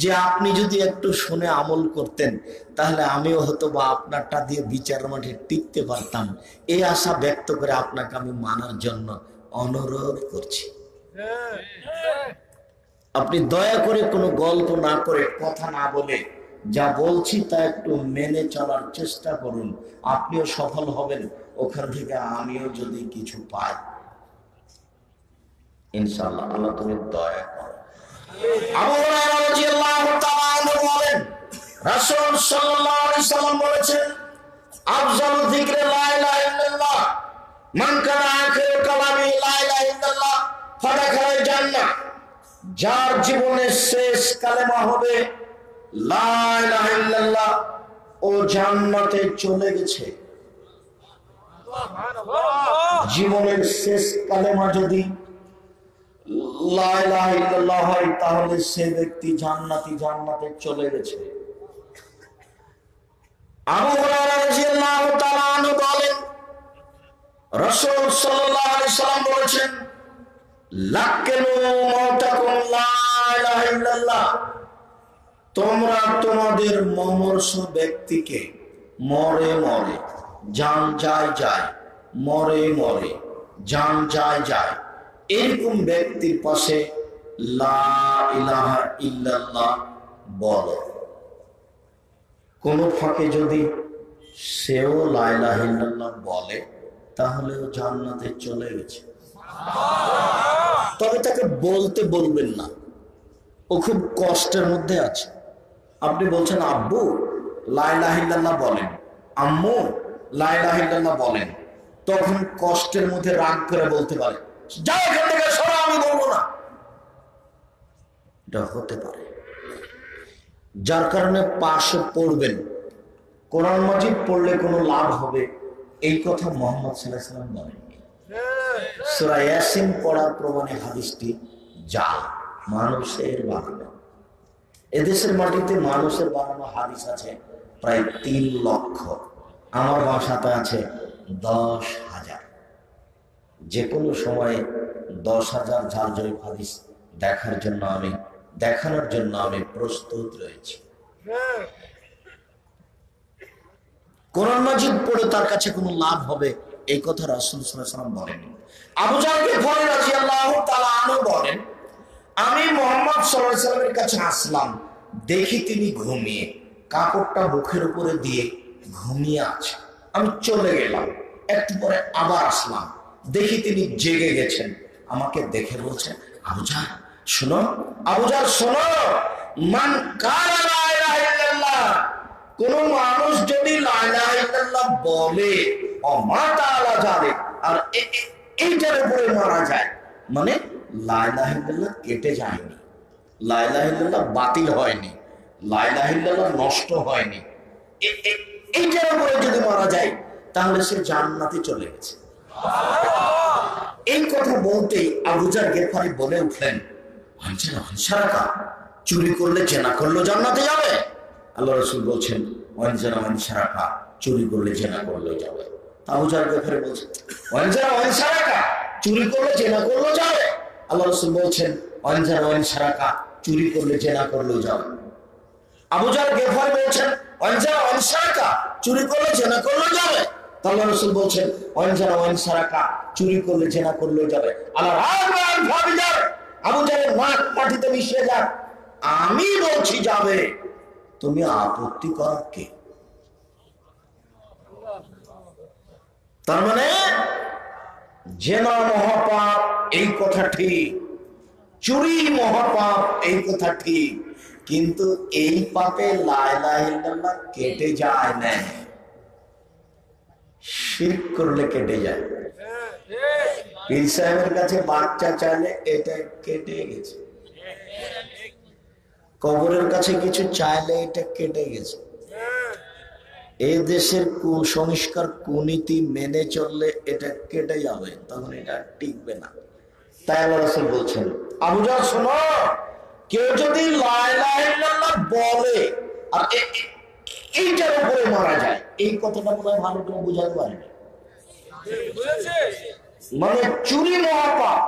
Speaker 3: যে আপনি যদি একটু শুনে আমল করতেন তাহলে আমিও হয়তো বা আপনারটা দিয়ে বিচার মাঠে টিকতে পারতাম। এই আশা ব্যক্ত করে আপনাকে আমি মানার জন্য অনুরোধ করছি। আপনি দয়া করে কোনো গল্প না করে, কথা না বলে যা বলছি তা একটু মেনে চলার চেষ্টা করুন, আপনিও সফল হবেন, ওখান থেকে আমিও যদি কিছু পাই ইনশাআল্লাহ। আল্লাহ তুমি দয়া করো। আবু হুরায়রা রাদিয়াল্লাহু তাআলা আনহু বলেন, রাসূল সাল্লাল্লাহু আলাইহি সাল্লাম বলেছেন, আফজালু যিকরি লা ইলাহা ইল্লাল্লাহ, মান কানা আখিরু কালামি লা ইলাহা ইল্লাল্লাহ ফাদাখালাল জান্নাহ। যার জীবনের শেষ কালেমা হবে লা ইলাহা ইল্লাল্লাহ, ও জান্নাতে চলে গেছে। জীবনের শেষ কালেমা যদি লা ইলাহা ইল্লাল্লাহ হয় তাহলে সে ব্যক্তি জান্নাতে চলে গেছে। আবু হুরায়রা রাদিয়াল্লাহু তাআলা আনহু বলেন, রাসূল সাল্লাল্লাহু আলাইহি সাল্লাম বলেছেন, লাক্কিনু মাউতাকুম লা ইলাহা ইল্লাল্লাহ, তোমরা তোমাদের মমর্ষ ব্যক্তিকে মরে মরে জান যায়, মরে মরে জান যায়, এরকম ব্যক্তির পাশে লা ইলাহা ইল্লাল্লাহ বলো। কোন ফাঁকে যদি সেও লা ইলাহা ইল্লাল্লাহ বলে তাহলে ও জান্নাতে চলে গেছে। তবে তাকে বলতে বলবেন না, ও খুব কষ্টের মধ্যে আছে। আপনি বলছেন আব্বু লা ইলাহা ইল্লাল্লাহ বলেন, আম্মু লা ইলাহা ইল্লাল্লাহ বলেন, তখন কষ্টের মধ্যে রাগ করে বলতে পারে, যাও এখান থেকে সরো, আমি বলবো না। এটা হতে পারে, যার কারণে পাশে পড়বেন। কোরআন মাজিদ পড়লে কোনো লাভ হবে এই কথা মুহাম্মদ সাল্লাল্লাহু আলাইহি ওয়াসাল্লাম বলেননি। সূরা ইয়াসিন পড়ার প্রমাণে হাদিসটি জাল, মানুষের বানানো। এদেশের মাটিতে মানুষের বানানো হাদিস আছে প্রায় 3 লক্ষ, আমার ভাষাতে আছে 10,000। যে কোনো সময়ে 10,000 ঝাল জয়ীফ হাদিস দেখানোর জন্য আমি প্রস্তুত রয়েছি। কোরআন মাজিদ পড়ে তার কাছে কোনো লাভ হবে এই কথা রাসূল সাল্লাল্লাহু আলাইহি ওয়াসাল্লাম বলেননি। আবু জাহল গিফারী রাদিয়াল্লাহু তাআলা আনহু বলেন, আমি মুহাম্মদ সাল্লাল্লাহু আলাইহি ওয়াসাল্লামের কাছে আসলাম, দেখি তিনি ঘুমিয়ে, কাপড়টা বুকের উপরে দিয়ে ঘুমিয়ে আছে। আমি চলে গেলাম, একটু পরে আবার আসলাম, দেখি তিনি জেগে গেছেন। আমাকে দেখে বলছেন, আবু জাহল শোনো, আবু জাহল শোনো, মান কালা লা ইলাহা ইল্লাল্লাহ, কোন মানুষ যদি লা ইলাহা ইল্লাল্লাহ বলে ও মাতা আলা যালিক, আর এইটার উপরে মারা যায়, মানে লা ইলাহা ইল্লাল্লাহ কেটে যায়নি, লা ইলাহা ইল্লাল্লাহ বাতিল হয়নি, লা ইলাহা ইল্লাল্লাহ নষ্ট হয়নি, এইটার উপরে যদি মারা যায় তাহলে সে জান্নাতে চলে গেছে। এই কথা বলতেই আবু জাহল গিফারী বলে উঠলেন, আনসারাকা, চুরি করলে জেনা করলেও জান্নাতে যাবে? আল্লাহ রাসূল বলছেন, আনসারাকা, চুরি করলে জেনা করলেও যাবে। আবু জাহল গিফারী বলছেন, আনসারাকা, চুরি করলে জেনা করলেও যাবে? আল্লাহ রাসূল বলছেন, আনসারাকা, চুরি করলে জেনা করলেও যাবে। আবু জাহল গিফারী বলছেন, আনসারাকা, চুরি করলে জেনা করলেও যাবে? আল্লাহ রাসূল বলছেন, আনসারাকা, চুরি করলে জেনা করলেও যাবে। আল্লাহ আবু জাহলের নাক মাটিতে মিশিয়ে যাক, আমি বলছি যাবে, তুমি আপত্তি কর কে? তার মানে জেনা মহাপাপ, এই কথা ঠিক। চুরি মহাপাপ, এই কথা ঠিক। কিন্তু এই পাপে লা ইলাহা ইল্লাল্লাহ কেটে যায় না, শিরক করলে কেটে যায়। পীর সাহেবের কাছে বাচ্চা চাইলে এটা কেটে গেছে, কবরের কাছে কিছু চাইলে এটা কেটে গেছে। এই দেশের কুসংস্কার কুনীতি মেনে চললে এটা কেটে যাবে, তখন এটা টিকবে না। তাই আল্লাহ রাসূল বলছেন, আবু জাহল শোনো, কেউ যদি লা ইলাহা ইল্লাল্লাহ বলে আর এইটার উপরে মারা যায়, এই কথাটা মনে হয় ভালো করে বোঝাতে পারেনি। মানে চুরি মহাপাপ,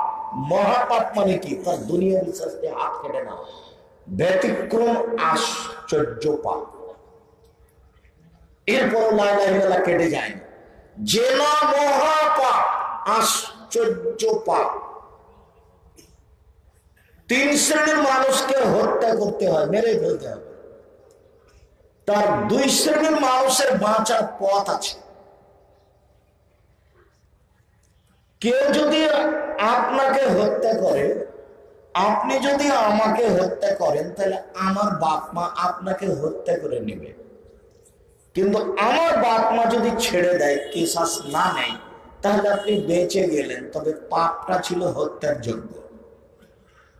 Speaker 3: মহাপাপ মানে কি? তার দুনিয়ার শাস্তি হাত কেটে নেওয়া, ব্যতিক্রম আশ্চর্য পাপ। এরপর লা ইলাহা ইল্লাল্লাহ কেটে যায় না। জেনা মহাপাপ, আশ্চর্য পাপ। 3 শ্রেণীর মানুষকে হত্যা করতে হয়, মেরে ফেলতে হবে। তার 2 শ্রেণীর মানুষের বাঁচার পথ আছে। কেউ যদি আপনাকে হত্যা করে, আপনি যদি আমাকে হত্যা করেন, তাহলে আমার বাপ মা আপনাকে হত্যা করে নেবে। কিন্তু আমার বাপ মা যদি ছেড়ে দেয়, কিসাস না নেয়, তাহলে আপনি বেঁচে গেলেন, তবে পাপটা ছিল হত্যার যোগ্য।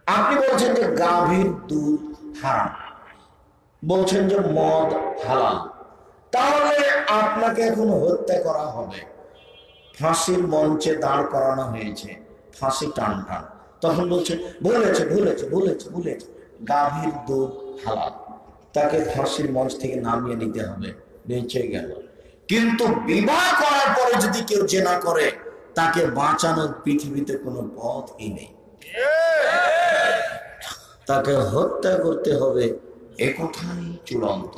Speaker 3: আপনি বলছেন যে গাভীর দুধ হারাম, বলছেন যে মদ হালাল, তাহলে আপনাকে এখন হত্যা করা হবে। ফাঁসির মঞ্চে দাঁড় করানো হয়েছে, ফাঁসি টান টান, তখন বলছে ভুলেছে ভুলেছে ভুলেছে ভুলেছে, গাভীর দুধ হালাল, তাকে ফাঁসির মঞ্চ থেকে নামিয়ে নিতে হবে, বেঁচে গেল। কিন্তু বিবাহ করার পরে যদি কেউ জেনা করে, তাকে বাঁচানোর পৃথিবীতে কোনো পথই নেই, তাকে হত্যা করতে হবে, একথাই চূড়ান্ত।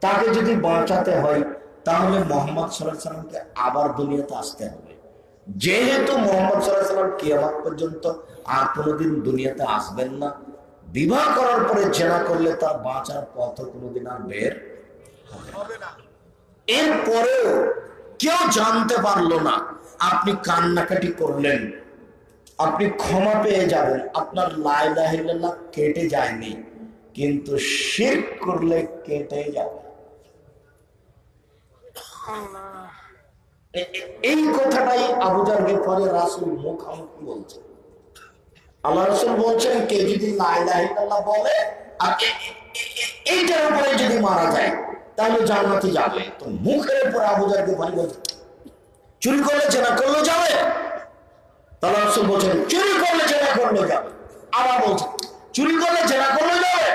Speaker 3: তাকে যদি বাঁচাতে হয়, তাহলে মুহাম্মদ সাল্লাল্লাহু আলাইহি ওয়াসাল্লামকে আবার দুনিয়াতে আসতে হবে। যেহেতু মুহাম্মদ সাল্লাল্লাহু আলাইহি ওয়াসাল্লাম কিয়ামত পর্যন্ত আর কোনোদিন দুনিয়াতে আসবেন না, বিবাহ করার পরে জেনা করলে তার বাঁচার পথ কোনোদিন আর বের হবে না। এরপরেও কেউ জানতে পারলো না, আপনি কান্নাকাটি করলেন, আপনি ক্ষমা পেয়ে যাবেন, আপনার লা ইলাহা ইল্লাল্লাহ কেটে যায়নি, কিন্তু শিরক করলে কেটে যাবে। এই কথাটাই আবু জাহল গিফারি রাসূল মুখামুখি বলছেন। আল্লাহ রাসূল বলছেন, কে যদি লা ইলাহা ইল্লাল্লাহ বলে আর এইটার উপরে যদি মারা যায়, তাহলে জান্নাতে যাবে। তো মুখের উপর আবু জাহল গিফারি বলছেন, চুরি করলে জেনা করলে যাবে। আল্লাহ রাসূল বলছেন, চুরি করলে জেনা করলে যাবে। আবার বলছেন, চুরি করলে জেনা করলে যাবে।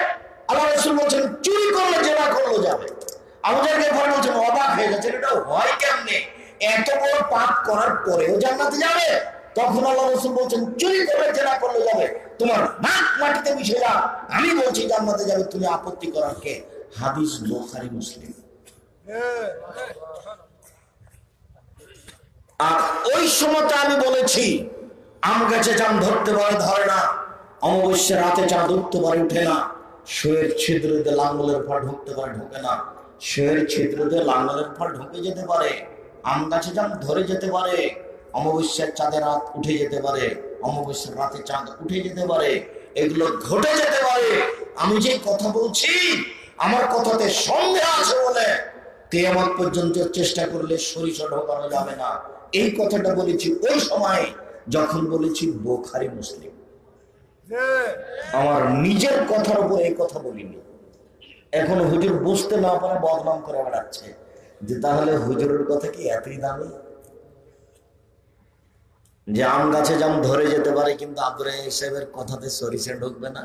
Speaker 3: আল্লাহ রাসূল বলছেন, চুরি করলে জেনা করলে যাবে। আবু জাহল গিফারি বলছেন, অবাক হয়ে যাচ্ছেন, এটা হয় কেমনে? এত বড় পাপ করার পরেও জান্নাতে যাবে? তখন আল্লাহ রাসূল বলছেন, চুরি করলে জেনা করলে যাবে, তোমার নাক মাটিতে মিশে যাক, আমি বলছি জান্নাতে যাবে, তুমি আপত্তি করার কে? হাদিস বুখারী মুসলিম। আর ওই সময়টা আমি বলেছি, আম গাছে জাম ধরতে পারে ধরে না, অমাবস্যা রাতে চাঁদ উঠতে পারে উঠে না, শোয়ের ছিদ্র দিয়ে লাঙ্গলের ফল ঢুকতে পারে ঢোকে না, শোয়ের ছিদ্র দিয়ে লাঙ্গলের ফল ঢুকে যেতে পারে, আম গাছে জাম ধরে যেতে পারে, অমাবস্যার চাঁদে রাত উঠে যেতে পারে, অমাবস্যার রাতে চাঁদ উঠে যেতে পারে, এগুলো ঘটে যেতে পারে। আমি যে কথা বলছি, আমার কথাতে সন্দেহ আছে বলে কিয়ামত পর্যন্ত চেষ্টা করলে সরিষা ঢোকানো যাবে না। এই কথাটা বলেছি ওই সময় যখন বলেছি বুখারী মুসলিম। আমার নিজের কথার উপর এই কথা বলিনি। এখন হুজুর বুঝতে না পারে বদনাম করে বেড়াচ্ছে যে তাহলে হুজুরের কথা কি এতই দামি, যে আম গাছে জাম ধরে যেতে পারে কিন্তু আব্দুর রাজ্জাক সাহেবের কথাতে সরিষা ঢুকবে না।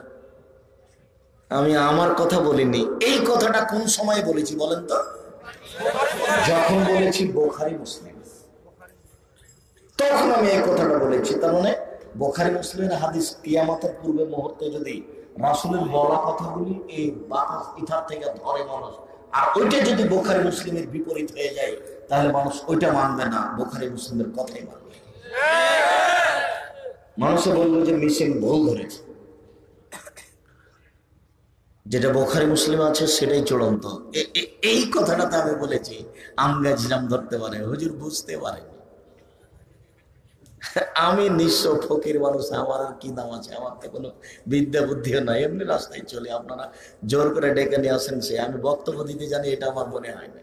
Speaker 3: আমি আমার কথা বলিনি। এই কথাটা কোন সময় বলেছি বলেন তো? যখন বলেছি বুখারী মুসলিম, তখন আমি এই কথাটা বলেছি। তার মানে বুখারী মুসলিমের হাদিস, কিয়ামতের পূর্বে মুহূর্তে যদি রাসূলের বলা কথাগুলি এই বাতাস ইথার থেকে ধরে মানুষ, আর ওইটা যদি বুখারী মুসলিমের বিপরীত হয়ে যায়, তাহলে মানুষ ওইটা মানবে না, বুখারী মুসলিমের কথাই মানবে। মানুষে বললো যে মিসিং ভুল ধরেছে, যেটা বুখারী মুসলিম আছে সেটাই চূড়ান্ত। এই কথাটাতে আমি বলেছি আম গাছ জাম ধরতে পারে, হুজুর বুঝতে পারে। আমি নিঃস্ব ফকির মানুষ, আমার আর কি দাম আছে, আমার তো কোনো বিদ্যা বুদ্ধিও নাই, এমনি রাস্তায় চলে, আপনারা জোর করে ডেকে নিয়ে আসেন, সে আমি বক্তব্য দিতে জানি এটা আমার মনে হয় না।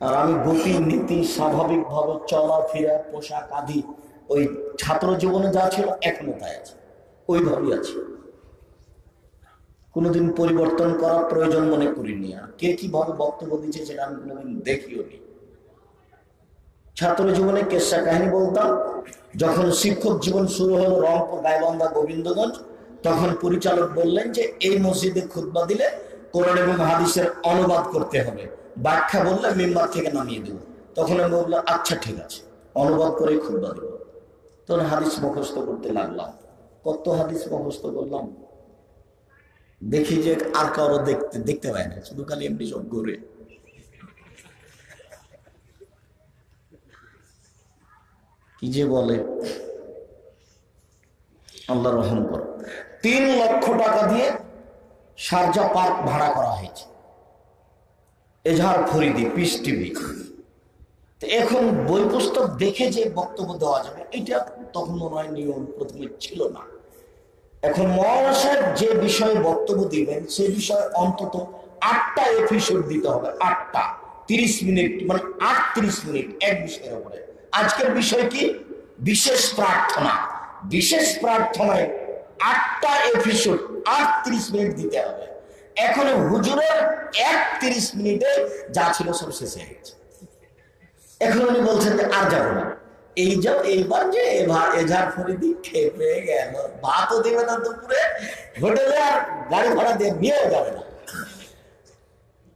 Speaker 3: আর আমি গতি নীতি স্বাভাবিকভাবে চলাফেরা পোশাক আদি ওই ছাত্র জীবনে যা ছিল এখনো তাই আছে, ওইভাবেই আছে, কোনোদিন পরিবর্তন করার প্রয়োজন মনে করিনি। আর কে কিভাবে বক্তব্য দিচ্ছে সেটা আমি কোনোদিন দেখিও নি। ছাত্র জীবনে কেসা কাহিনী বলতাম, যখন শিক্ষক জীবন শুরু হলো রংপুর, গাইবান্ধা, গোবিন্দগঞ্জ, তখন পরিচালক বললেন যে এই মসজিদে খুতবা দিলে কোরআন এবং হাদিসের অনুবাদ করতে হবে, ব্যাখ্যা বললে মেম্বার থেকে নামিয়ে দেব। তখন আমি বললাম আচ্ছা ঠিক আছে, অনুবাদ করে খুতবা দেব। তখন হাদিস মুখস্থ করতে লাগলাম, কত হাদিস মুখস্থ করলাম, দেখি যে আর কারো দেখতে পায় না, শুধু খালি এমনি সব ঘুরে। কি যে বলে, আল্লাহ রহম করো। 3 লক্ষ টাকা দিয়ে শারজা পার্ক ভাড়া করা হয়েছে, এজাহার ফরিদি, পিস টিভি। এখন বই পুস্তক দেখে যে বক্তব্য দেওয়া যাবে এটা তখন মনে হয় নিয়ম প্রথমে ছিল না। এখন মৌলানা সাহেব যে বিষয়ে বক্তব্য দিবেন সে বিষয়ে অন্তত 8টা এপিসোড দিতে হবে, 8টা 30 মিনিট, মানে 38 মিনিট এক বিষয়ের উপরে। আজকের বিষয় কি? বিশেষ প্রার্থনা। বিশেষ প্রার্থনায় 8টা এপিসোড 38 মিনিট দিতে হবে। এখন হুজুরের 31 মিনিটে যা ছিল সব শেষ হয়ে গেছে। এখন উনি বলছেন যে আর যাবো না, এই যাও, এইবার যে এজাহার ফরিদি খেপে গেল, ভাতও দেবে না দুপুরে, হোটেলে আর গাড়ি ভাড়া দিয়ে নিয়েও যাবে না।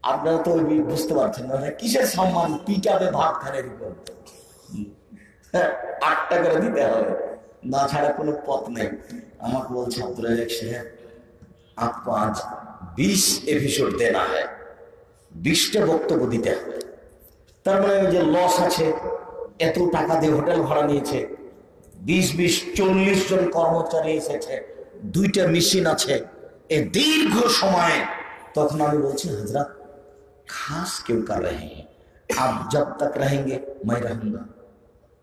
Speaker 3: আপনারা তো বুঝতে পারছেন না কিসের সম্মান, পিটাবে ভাত খানের উপর। 8 টাকা করে দিতে হবে, না ছাড়া কোনো পথ নেই। আমাকে বলছে আব্দুল রাজাক সাহেব, आपको आज 20 এপিসোড দেনা হয়, 20টা বক্তব্য দিতে হবে। তার মানে যে লস আছে, এত টাকা দিয়ে হোটেল ভাড়া নিয়েছে, 20-40 জন কর্মচারী এসেছে, 2টা মেশিন আছে, এই দীর্ঘ সময়। তখন আমি বলছি হযরত খাস क्यों कर रहे हैं, आप जब तक रहेंगे मैं रहूंगा,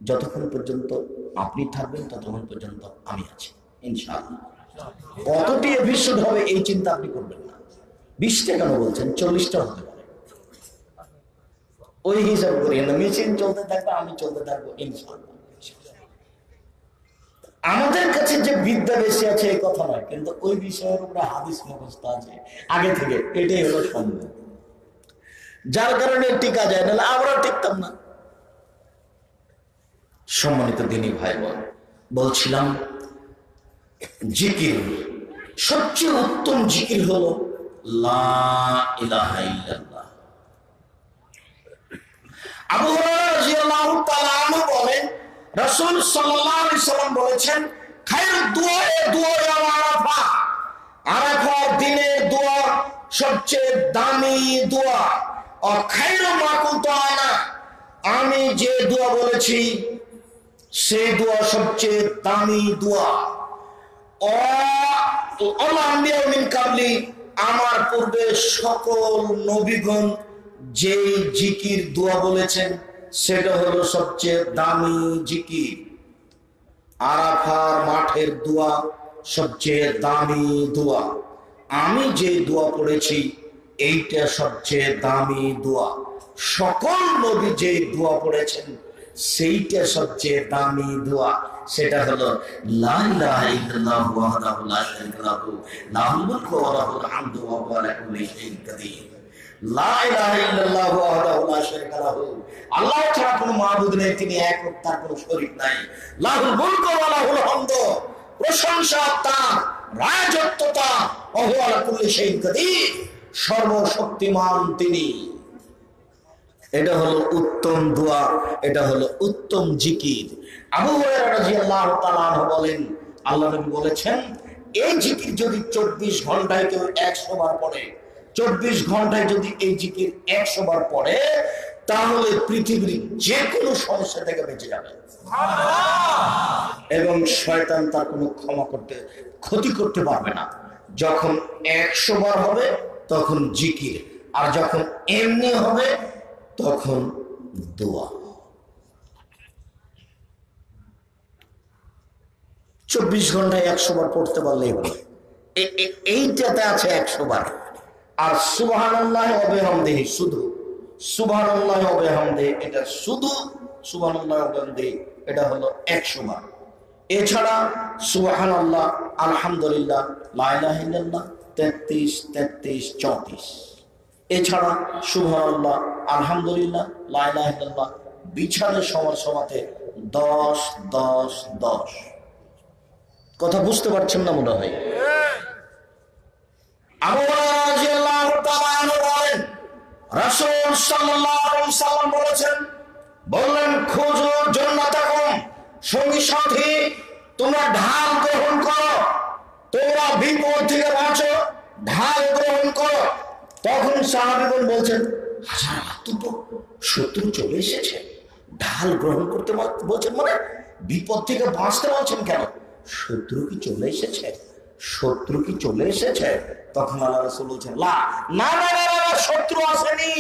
Speaker 3: যতক্ষণ পর্যন্ত আপনি থাকবেন ততক্ষণ পর্যন্ত আমি আছি ইনশাআল্লাহ। কতটি এপিসোড হবে এই চিন্তা আপনি করবেন না। 20টা কেন বলছেন, 40টা হতে পারে, ওই হিসাব করি না। মেশিন চলতে থাকবে, আমি চলতে থাকবো ইনশাআল্লাহ। আমাদের কাছে যে বিদ্যা বেশি আছে এই কথা নয়, কিন্তু ওই বিষয়ের উপরে হাদিস মুখস্থ আছে আগে থেকে, এটাই হলো সম্ভব, যার কারণে টিকা যায়, না আমরা টিকতাম না। সম্মানিত দিনী ভাই বোন, বলছিলাম জিকির, সবচেয়ে উত্তম জিকির হলো লা ইলাহা ইল্লাল্লাহ। আবু হুরায়রা রাদিয়াল্লাহু তাআলা আনহু বলেন, রাসূল সাল্লাল্লাহু আলাইহি সাল্লাম বলেছেন, খায়রুদ দুআ আরাফা, আরাফার দিনের দোয়া সবচেয়ে দামি দোয়া। আর খায়রু মা কুনতু আনা, আমি যে দোয়া বলেছি সেই দোয়া সবচেয়ে দামি দোয়া। আমার পূর্বে সকল নবীগণ যে জিকির দোয়া বলেছেন সেটা হলো সবচেয়ে দামি জিকির। আরাফার মাঠের দোয়া সবচেয়ে দামি দোয়া। আমি যে দোয়া পড়েছি এইটা সবচেয়ে দামি দোয়া। সকল নবী যে দোয়া পড়েছেন সেইটা সবচেয়ে দামি দোয়া। সেটা হলো লা ইলাহা ইল্লাল্লাহু ওয়াহদাহু লা শারীকা লাহু লাহুল মুলকু ওয়া লাহুল হামদু ওয়া হুয়া আলা কুল্লি শাইইন কাদির। লা ইলাহা ইল্লাল্লাহু ওয়াহদাহু লা শারীকা লাহু, আল্লাহ ছাড়া কোনো মাবুদ নেই, তিনি এক, তার কোনো শরীক নাই। লাহুল মুলকু ওয়া লাহুল হামদু, প্রশংসা তার, রাজত্ব তার, ওয়া হুয়া আলা কুল্লি শাইইন কাদির, সর্বশক্তিমান তিনি। এটা হলো উত্তম দোয়া, এটা হলো উত্তম জিকির। আবু হুরায়রা রাদিয়াল্লাহু তাআলা আনহু বলেন, আল্লাহ নবী বলেছেন, এই জিকির যদি 24 ঘন্টায় কেউ 100 বার পড়ে, 24 ঘন্টায় যদি এই জিকির 100 বার পড়ে, তাহলে পৃথিবীর যে কোনো সমস্যা থেকে বেঁচে যাবে এবং শয়তান তার কোনো ক্ষতি করতে পারবে না। যখন 100 বার হবে তখন জিকির, আর যখন এমনি হবে তখন দোয়া। 24 ঘন্টায় 100 বার পড়তে পারলেই হলো। এইটাতে আছে 100 বার। আর সুবহানাল্লাহি ওয়া বিহামদিহি, শুধু সুবহানাল্লাহি ওয়া বিহামদিহি, এটা শুধু সুবহানাল্লাহি ওয়া বিহামদিহি, এটা হলো 100 বার। এছাড়া সুবহানাল্লাহ, আলহামদুলিল্লাহ, লা ইলাহা ইল্লাল্লাহ 33, 33, 34। এছাড়া সুবহানাল্লাহ, আলহামদুলিল্লাহ, লা ইলাহা ইল্লাল্লাহ বিছানায় শোয়ার সময়তে 10, 10, 10। কথা বুঝতে পারছেন না মনে হয়? আবু হুরায়রা রাদিয়াল্লাহু তাআলা আনহু বলেন, রাসূল সাল্লাল্লাহু আলাইহি সাল্লাম বললেন, খুঁজো জান্নাতাকুম, সঙ্গী সাথী তোমরা ঢাল গ্রহণ করো, তোমরা বিপদ থেকে বাঁচো, ঢাল গ্রহণ করো। তখন সাহাবীগণ বলছেন, তো শত্রু চলে এসেছে, ঢাল গ্রহণ করতে বলছেন মানে বিপদ থেকে বাঁচতে বলছেন কেন? শত্রু কি চলে এসেছে? শত্রু কি চলে এসেছে? তখন আল্লাহ রাসূল বলছেন, না না না না, শত্রু আসেনি,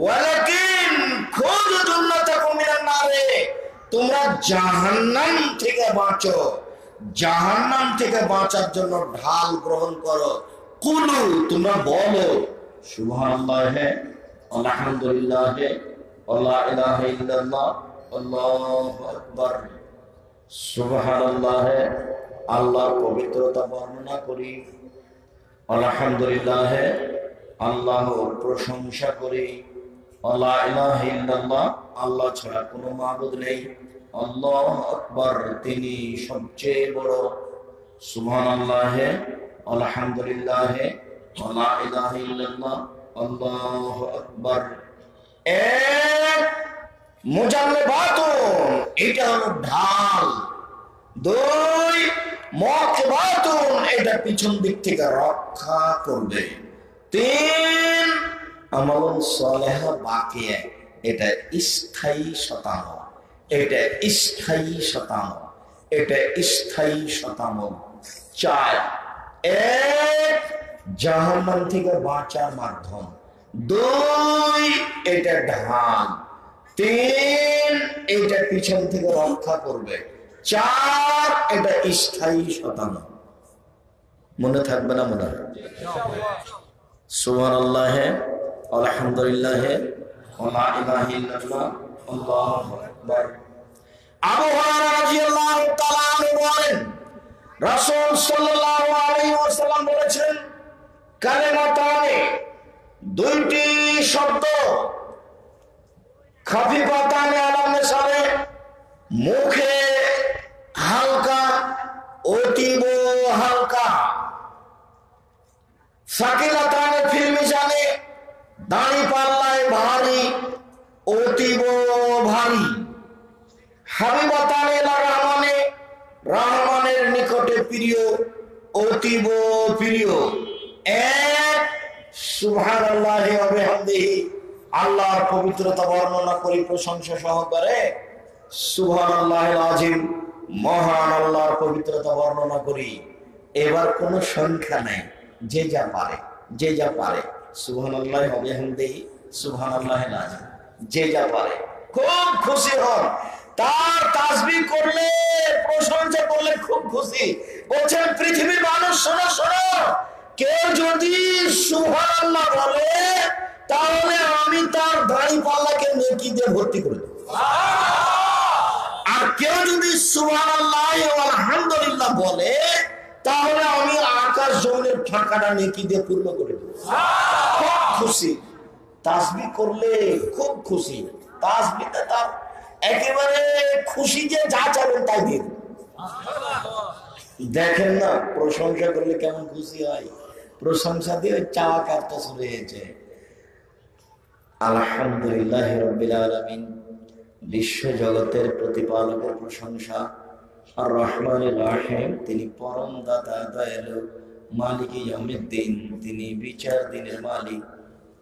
Speaker 3: ওয়ালাকিন খুযু জান্নাতাকুম মিনান নারে, তোমরা জাহান্নাম থেকে বাঁচো, জাহান্নাম থেকে বাঁচার জন্য ঢাল গ্রহণ করো। কুলু, তোমরা বলো সুবহানাল্লাহ, আলহামদুলিল্লাহ, লা ইলাহা ইল্লাল্লাহ, আল্লাহু আকবার। সুবহানাল্লাহ, আল্লাহর পবিত্রতা বর্ণনা করি, আলহামদুলিল্লাহ, আল্লাহর প্রশংসা করি, লা ইলাহা ইল্লাল্লাহ, আল্লাহ ছাড়া কোনো মাবুদ নেই, আল্লাহু আকবার, তিনি সবচেয়ে বড়। সুবহানাল্লাহ, আলহামদুলিল্লাহ, লা ইলাহা ইল্লাল্লাহ, আল্লাহু আকবার। এক মুজাল্লাবাতুন, এটা হলো ঢাল। 2 মুআকিবাতুন, এটা পিছন দিক থেকে রক্ষা করবে। 3 আমালুন সালেহ বাকিয়া, এটা স্থায়ী শতানো, এটা স্থায়ী শতানো, এটা স্থায়ী শতানো। 4 এক জাহান্নাম থেকে বাঁচার মাধ্যম। 2 এটা ঢাল। 3 এটা পিছন থেকে রক্ষা করবে। 4 এটা স্থায়ী শতানো। মনে থাকবে না? মনে হয়। সুবহানাল্লাহ, আলহামদুলিল্লাহ, লা ইলাহা ইল্লাল্লাহ, আল্লাহু আকবার। আবু হুরায়রা রাদিয়াল্লাহু তাআলা আনহু বলেন, রাসূল সাল্লাল্লাহু আলাইহি ওয়াসাল্লাম বলেছেন, কালেমাতানে, 2টি শব্দ, খাফিফাতানে আলা লিসানে, মুখে হালকা, অতীব হালকা, সাকিলাতানে ফিল মিজানে, দাড়ি পাল্লায় ভারী, অতীব ভারী, হাবিবাতানে ইলা রহমানে, রহমানের নিকটে প্রিয়, অতীব প্রিয়। এক সুবহানাল্লাহি ওয়া বিহামদিহি, আল্লাহর পবিত্রতা বর্ণনা করি প্রশংসা সহকারে। সুবহানাল্লাহিল আযীম, মহান আল্লাহর পবিত্রতা বর্ণনা করি। এবার কোনো সংখ্যা নাই, যে যা পারে, যে যা পারে। সুবহানাল্লাহি ওয়া বিহামদিহি, সুবহানাল্লাহিল আযীম, যে যা পারে। খুব খুশি হন, তার তাসবিহ করলে, প্রশংসা করলে খুব খুশি। বলছেন, পৃথিবীর মানুষ শোনো শোনো, কেউ যদি সুবহানাল্লাহ বলে তাহলে আমি তার দাড়ি পাল্লাকে নেকি দিয়ে ভর্তি করে দেব। আর কেউ যদি সুবহানাল্লাহ ওয়া আলহামদুলিল্লাহ বলে তাহলে আমি আকাশ জমিনের ফাঁকাটা নেকি দিয়ে পূর্ণ করে দেব। খুব খুশি, তাসবিহ করলে খুব খুশি। তাসবিহটা তার একেবারে খুশি যে যা চাবেন তাই দিয়ে দেব। দেখেন না প্রশংসা করলে কেমন খুশি হয়। প্রশংসা দিয়ে চাওয়া কাটতে শুরু হয়েছে। আলহামদুলিল্লাহ রাব্বিল আলামিন, বিশ্ব জগতের প্রতিপালকের প্রশংসা। আর রহমানির রহিম, তিনি পরম দাতা, দয়ালু, মালিক ইয়াউমিদ্দিন, তিনি বিচার দিনের মালিক।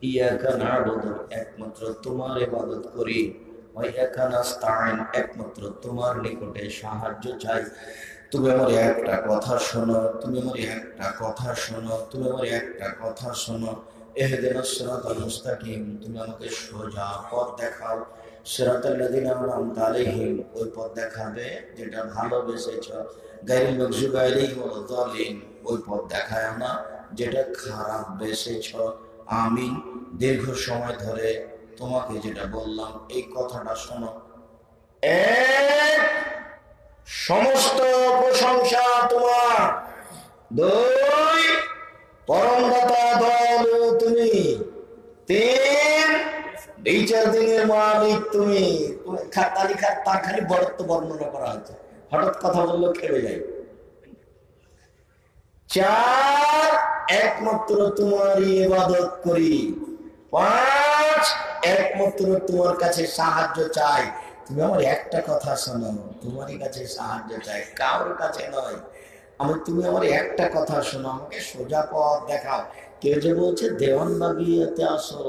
Speaker 3: ইয়াকা না'বুদু, একমাত্র তোমার ইবাদত করি। ওয়া ইয়াকা নাস্তাইন, একমাত্র তোমার নিকটে সাহায্য চাই। তুমি আমার একটা কথা শোনো, তুমি আমার একটা কথা শোনো, তুমি আমার একটা কথা শোনো। ইহদিনাস সিরাতাল মুস্তাকিম, তুমি আমাকে সোজা পথ দেখাও। সিরাতাল লাযিনা আন'আমতা আলাইহিম, ওই পথ দেখাবে যেটা ভালোবেসেছ। গায়রিল মাগযুবি আলাইহিম ওয়ালাদ দালিন, ওই পথ দেখায় না যেটা খারাপ বেসেছ। আমিন। দীর্ঘ সময় ধরে তোমাকে যেটা বললাম এই কথাটা শোনো। এক, সমস্ত প্রশংসা তোমার। দুই, পরম দাতা দয়ালু তুমি। তিন, বিচার দিনের মালিক তুমি। তালিকার তার খালি বড়ত্ব বর্ণনা করা হচ্ছে, হঠাৎ কথা বললো খেলে যায়। চার, একমাত্র তোমারই ইবাদত করি। পাঁচ, একমাত্র তোমার কাছে সাহায্য চাই। তুমি আমার একটা কথা শোনো, তোমারই কাছে সাহায্য চাই, কারোর কাছে নয়। তুমি আমার একটা কথা শোনো, আমাকে সোজা পথ দেখাও। কেউ যে বলছে দেওয়ানবাগিয়াতে আসো,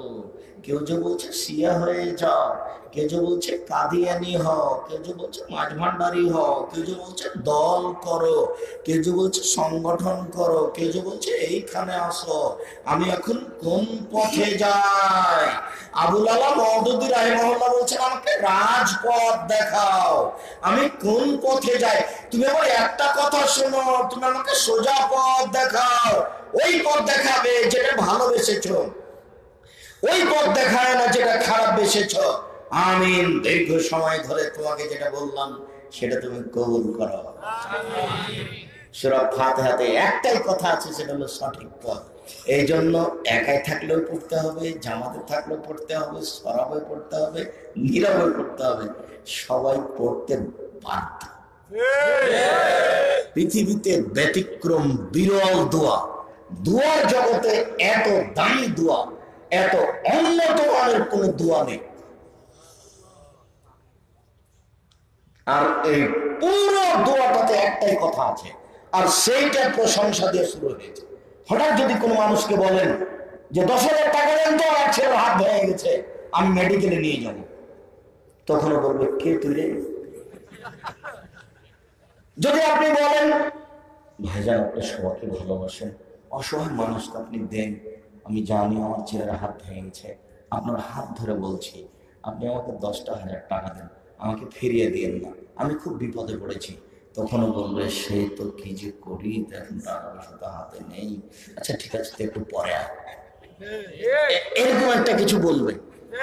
Speaker 3: কেউ যে বলছে শিয়া হয়ে যাও, কেউ যে বলছে কাদিয়ানি হও, কেউ যে বলছে মাঝভান্ডারি হও, কেউ যে বলছে দল করো, কেউ যে বলছে সংগঠন করো, কেউ যে বলছে এইখানে আসো। আমি এখন কোন পথে যাই? আবুল আলা মওদুদী রাহিমাহুল্লাহ বলছেন আমাকে রাজপথ দেখাও, আমি কোন পথে যাই? তুমি আমার একটা কথা শোনো, তুমি আমাকে সোজা পথ দেখাও। ওই পথ দেখাবে যেটা ভালোবেসেছো, ওই পথ দেখায় না যেটা খারাপ বেসেছ। আমিন। দীর্ঘ সময় ধরে তোমাকে যেটা বললাম সেটা তুমি কবুল করো। সূরা ফাতিহাতে একটাই কথা আছে, সেটা হলো সঠিক পথ। এই জন্য একাই থাকলেও পড়তে হবে, জামাতে থাকলেও পড়তে হবে, সরাবে পড়তে হবে, নীরবে পড়তে হবে, সবাই পড়তে বাধ্য। পৃথিবীতে ব্যতিক্রম বিরল দোয়া, দোয়ার জগতে এত দামি দোয়া, এত উন্নত মানের কোন দোয়া নেই। আর এই পুরো দোয়াটাতে একটাই কথা আছে, আর সেইটা প্রশংসা দিয়ে শুরু হয়েছে। হঠাৎ যদি কোনো মানুষকে বলেন যে 10,000 টাকা দেন তো আমার ছেলের হাত ভেঙে গেছে, আমি মেডিকেলে নিয়ে যাব, তখনও বলবে কে তুই রে? যদি আপনি বলেন ভাইজান আপনি সবাইকে ভালোবাসেন, অসহায় মানুষকে আপনি দেন, আমি জানি আমার ছেলের হাত ভেঙে গেছে, আপনার হাত ধরে বলছি আপনি আমাকে 10,000 টাকা দেন, আমাকে ফিরিয়ে দিয়েন না, আমি খুব বিপদে পড়েছি, তখনও বলবে সে তো কি যে করি, দেখুন টাকা পয়সা তো হাতে নেই, আচ্ছা ঠিক আছে একটু পরে আয়, এরকম একটা কিছু বলবে।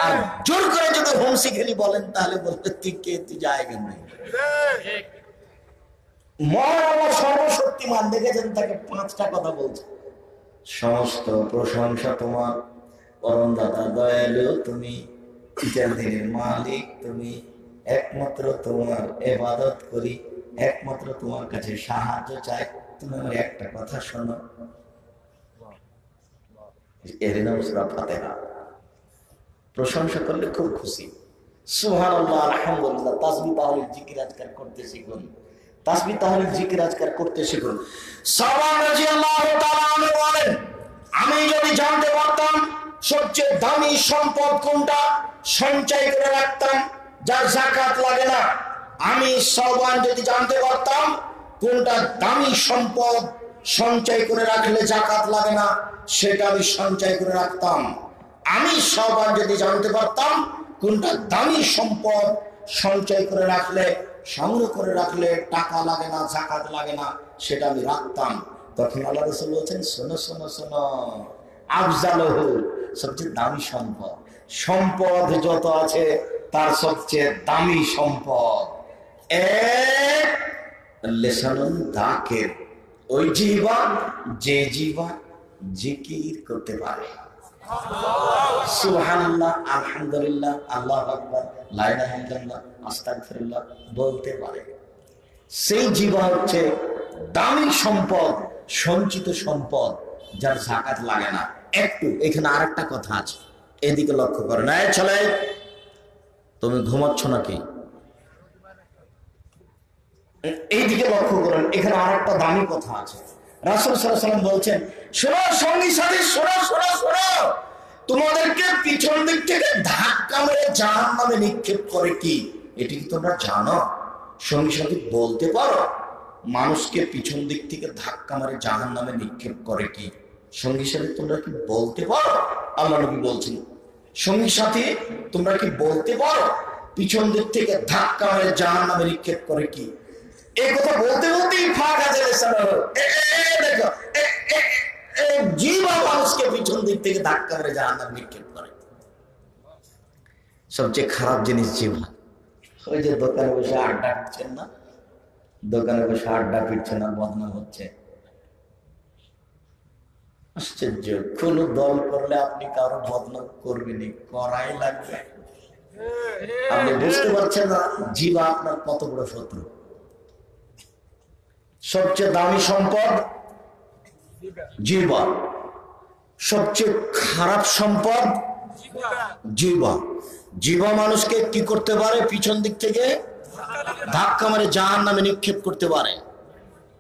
Speaker 3: আর জোর করে যদি হোমসি খেলি বলেন তাহলে বলবে তুই কে, তুই জায়গা নেই। মহান আল্লাহ সর্বশক্তিমান, দেখেছেন তাকে 5টা কথা বলছে। সমস্ত প্রশংসা তোমার, পরম দাতা দয়ালু তুমি, বিচার দিনের মালিক তুমি, একমাত্র তোমার ইবাদত করি, একমাত্র তোমার কাছে সাহায্য চাই। তুমি আমার একটা কথা শোনো, এর নাম সূরা ফাতিহা। প্রশংসা করলে খুব খুশি। সুবহানাল্লাহ, আলহামদুলিল্লাহ, তাসবিহ তাহলিল জিকির আজকার করতে শিখুন, তাসবিহ তাহলিল জিকির আজকার করতে শিখুন। সাওবান রাদিয়াল্লাহু তাআলা আনহু বলেন, আমি যদি জানতে পারতাম সবচেয়ে দামি সম্পদ কোনটা, সঞ্চয় করে রাখতাম যার যাকাত লাগে না। আমি সাওবান যদি জানতে পারতাম কোনটা দামি সম্পদ, সঞ্চয় করে রাখলে যাকাত লাগে না, সেটা আমি সঞ্চয় করে রাখতাম। আমি সাওবান যদি জানতে পারতাম কোনটা দামি সম্পদ, সঞ্চয় করে রাখলে, সংগ্রহ করে রাখলে টাকা লাগে না, যাকাত লাগে না, সেটা আমি রাখতাম। তখন আল্লাহ রাসূল বলেছেন শোনো শোনো শোনো, আফজালহু, সবচেয়ে দামি সম্পদ, সম্পদ যত আছে তার সবচেয়ে দামি সম্পদ এক লিসানুন যাকির, ওই জিহ্বা যে জিহ্বা জিকির করতে পারে, সুবহানাল্লাহ, আলহামদুলিল্লাহ, আল্লাহু আকবার, লা ইলাহা ইল্লাল্লাহ, আস্তাগফিরুল্লাহ বলতে পারে। সেই জিহ্বা হচ্ছে দামি সম্পদ, সঞ্চিত সম্পদ, যার যাকাত লাগে না। একটু এখানে আরেকটা কথা আছে, এদিকে লক্ষ্য করেন। এই ছেলে, তুমি ঘুমাচ্ছ নাকি? এইদিকে লক্ষ্য করেন, এখানে আরেকটা দামি কথা আছে। রাসূল সাল্লাল্লাহু আলাইহি ওয়াসাল্লাম বলছেন, শোনো সঙ্গী সাথী, শোনো শোনো শোনো, তোমাদেরকে পিছন দিক থেকে ধাক্কা মেরে জাহান্নামে নিক্ষেপ করে কি, এটি কি তোমরা জানো? সঙ্গী সাথী বলতে পারো মানুষকে পিছন দিক থেকে ধাক্কা মেরে জাহান্নামে নিক্ষেপ করে কি? সঙ্গী সাথী তোমরা কি বলতে পারো? আল্লাহ নবী বলছেন, সঙ্গী সাথী তোমরা কি বলতে পারো পিছন দিক থেকে ধাক্কা মেরে জাহান্নামে নিক্ষেপ করে কি? এই কথা বলতে বলতেই ফাঁকা দেখো জিবা মানুষকে পিছন দিক থেকে ধাক্কা মেরে জাহান্নামে নিক্ষেপ করে। সবচেয়ে খারাপ জিনিস জিবা। ওই যে দোকানে বসে আড্ডা পিটছেন না, দোকানে বসে আড্ডা পিটছেন আর বদনাম হচ্ছে। আশ্চর্য, কোন দল করলে আপনি কারো বদনাম করবেনই, করাই লাগবে। আপনি বুঝতে পারছেন না জিবা আপনার কত বড় শত্রু। সবচেয়ে দামি সম্পদ জিবা, সবচেয়ে খারাপ সম্পদ জিবা। জিবা মানুষকে কি করতে পারে? পিছন দিক থেকে ধাক্কা মেরে জাহান্নামে নিক্ষেপ করতে পারে।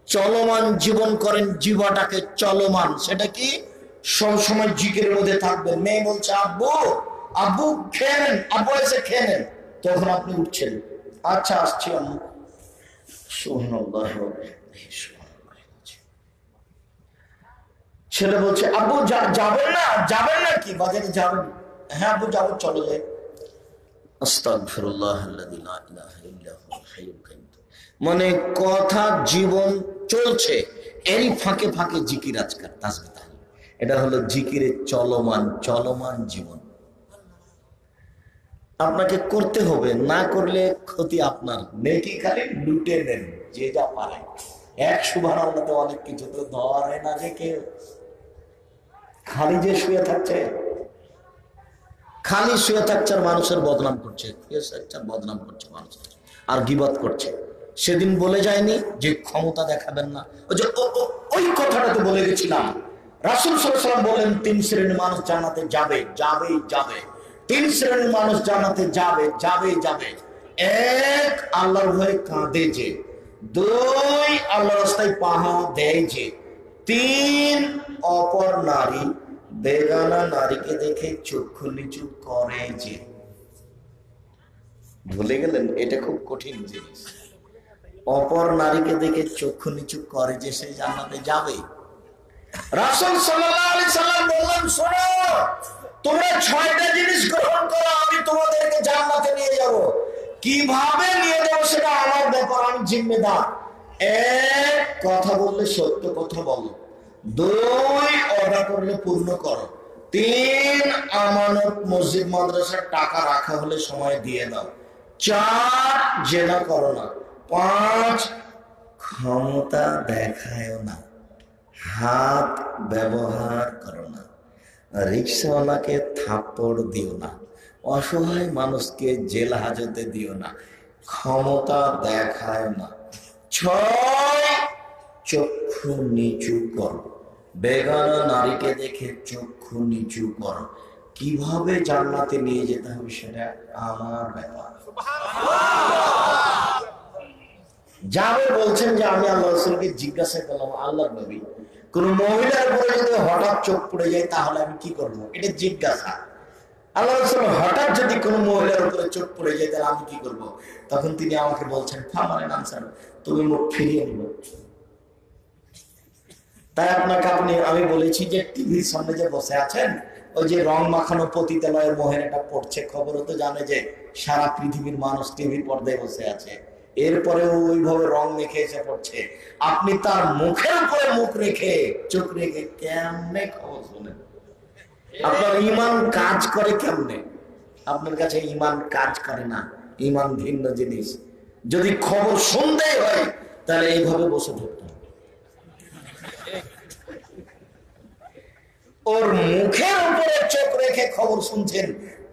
Speaker 3: চলমান জীবন করেন জিবাটাকে চলমান, সেটা কি সবসময় জিকের মধ্যে থাকবে। মেয়ে বলছে আব্বু আব্বু খেয়ে নেন, আব্বু এসে খেয়ে নেন, তখন আপনি উঠছেন, আচ্ছা আসছি আম্মু। ছেলে বলছে আব্বু যাবেন না? যাবেন না কি বাজারে যাবেন? হ্যাঁ আব্বু যাবো, চলো যাই। মানে কথা জীবন চলছে, এরই ফাঁকে ফাঁকে জিকির আজকাল তাসবিহ তাহলিল। এটা হলো জিকিরের চলমান জীবন। আপনাকে করতে হবে, না করলে ক্ষতি আপনার। নেকি খালি লুটে নেন যে যা পারে। এক সুবহানাল্লাহতে অনেক কিছু তো ধরে না যে কেউ। খালি যে শুয়ে থাকছে, খালি শুয়ে থাকছে আর মানুষের বদনাম করছে, বদনাম করছে মানুষের আর গীবত করছে। সেদিন বলে যায়নি যে ক্ষমতা দেখাবেন না? ওই কথাটা তো বলে গেছিলাম। রাসূল সাল্লাল্লাহু আলাইহি ওয়াসাল্লাম বলেন 3 শ্রেণীর মানুষ জান্নাতে যাবে। 3 শ্রেণীর মানুষ জান্নাতে যাবে। 1, আল্লাহর ভয়ে কাঁদে যে। 2, আল্লাহর রাস্তায় পাহারা দেয় যে। 3, অপর নারী বেগানা নারীকে দেখে চক্ষু নিচু করে যে। ভুলে গেলেন? এটা খুব কঠিন জিনিস। অপর নারীকে দেখে চক্ষু নিচু করে যে সে জান্নাতে যাবে। রাসূল সাল্লাল্লাহু আলাইহি সাল্লাম বললেন, শোনো, তোমরা 6টা জিনিস গ্রহণ করো, আমি তোমাদেরকে জান্নাতে নিয়ে যাব। কিভাবে নিয়ে যাব সেটা আমার ব্যাপার, আমি জিম্মেদার। 1, কথা বললে সত্য কথা বলো। 2, ওয়াদা করলে পূর্ণ করো। 3, আমানত মসজিদ মাদ্রাসার টাকা রাখা হলে সময় দিয়ে দাও। 4, জেনা করো না। 5, ক্ষমতা দেখায় না, হাত ব্যবহার করো না, রিক্সাওয়ালাকে থাপ্পড় দিও না, অসহায় মানুষকে জেল হাজতে দিও না, ক্ষমতা দেখায় না। 6, চক্ষু নিচু করো, বেগানা নারীকে দেখে চক্ষু নিচু করো। কিভাবে জান্নাতে নিয়ে যেতে হবে সেটা আমার ব্যাপার। যাবে বলছেন যে আমি আল্লাহ রাসূলকে জিজ্ঞাসা করলাম, আল্লাহর নবী, কোন মহিলার উপরে যদি হঠাৎ চোখ পড়ে যায় তাহলে আমি কি করবো? এটা জিজ্ঞাসা। আল্লাহ রাসূল হঠাৎ যদি কোনো মহিলার উপরে চোখ পড়ে যায় তাহলে আমি কি করব? তখন তিনি আমাকে বলছেন, ফামানের আনসার, তুমি মুখ ফিরিয়ে নিও। তাই আমি বলেছি যে টিভির সামনে যে বসে আছেন, ওই যে রং মাখানো পতিতালয়ের মহিলাটা পড়ছে, খবরও তো জানে যে সারা পৃথিবীর মানুষ টিভির পর্দায় বসে আছে, এরপরেও ওইভাবে রং মেখে এসে পড়ছে। আপনি তার মুখের উপরে মুখ রেখে চোখ রেখে কেমনে খবর শোনেন? আপনার ঈমান কাজ করে কেমনে? আপনার কাছে ঈমান কাজ করে না, ঈমান ভিন্ন জিনিস। যদি খবর শুনতেই হয় তাহলে এইভাবে বসে থাকতে হবে। ওর মুখের উপরে চোখ রেখে খবর শুনছেন,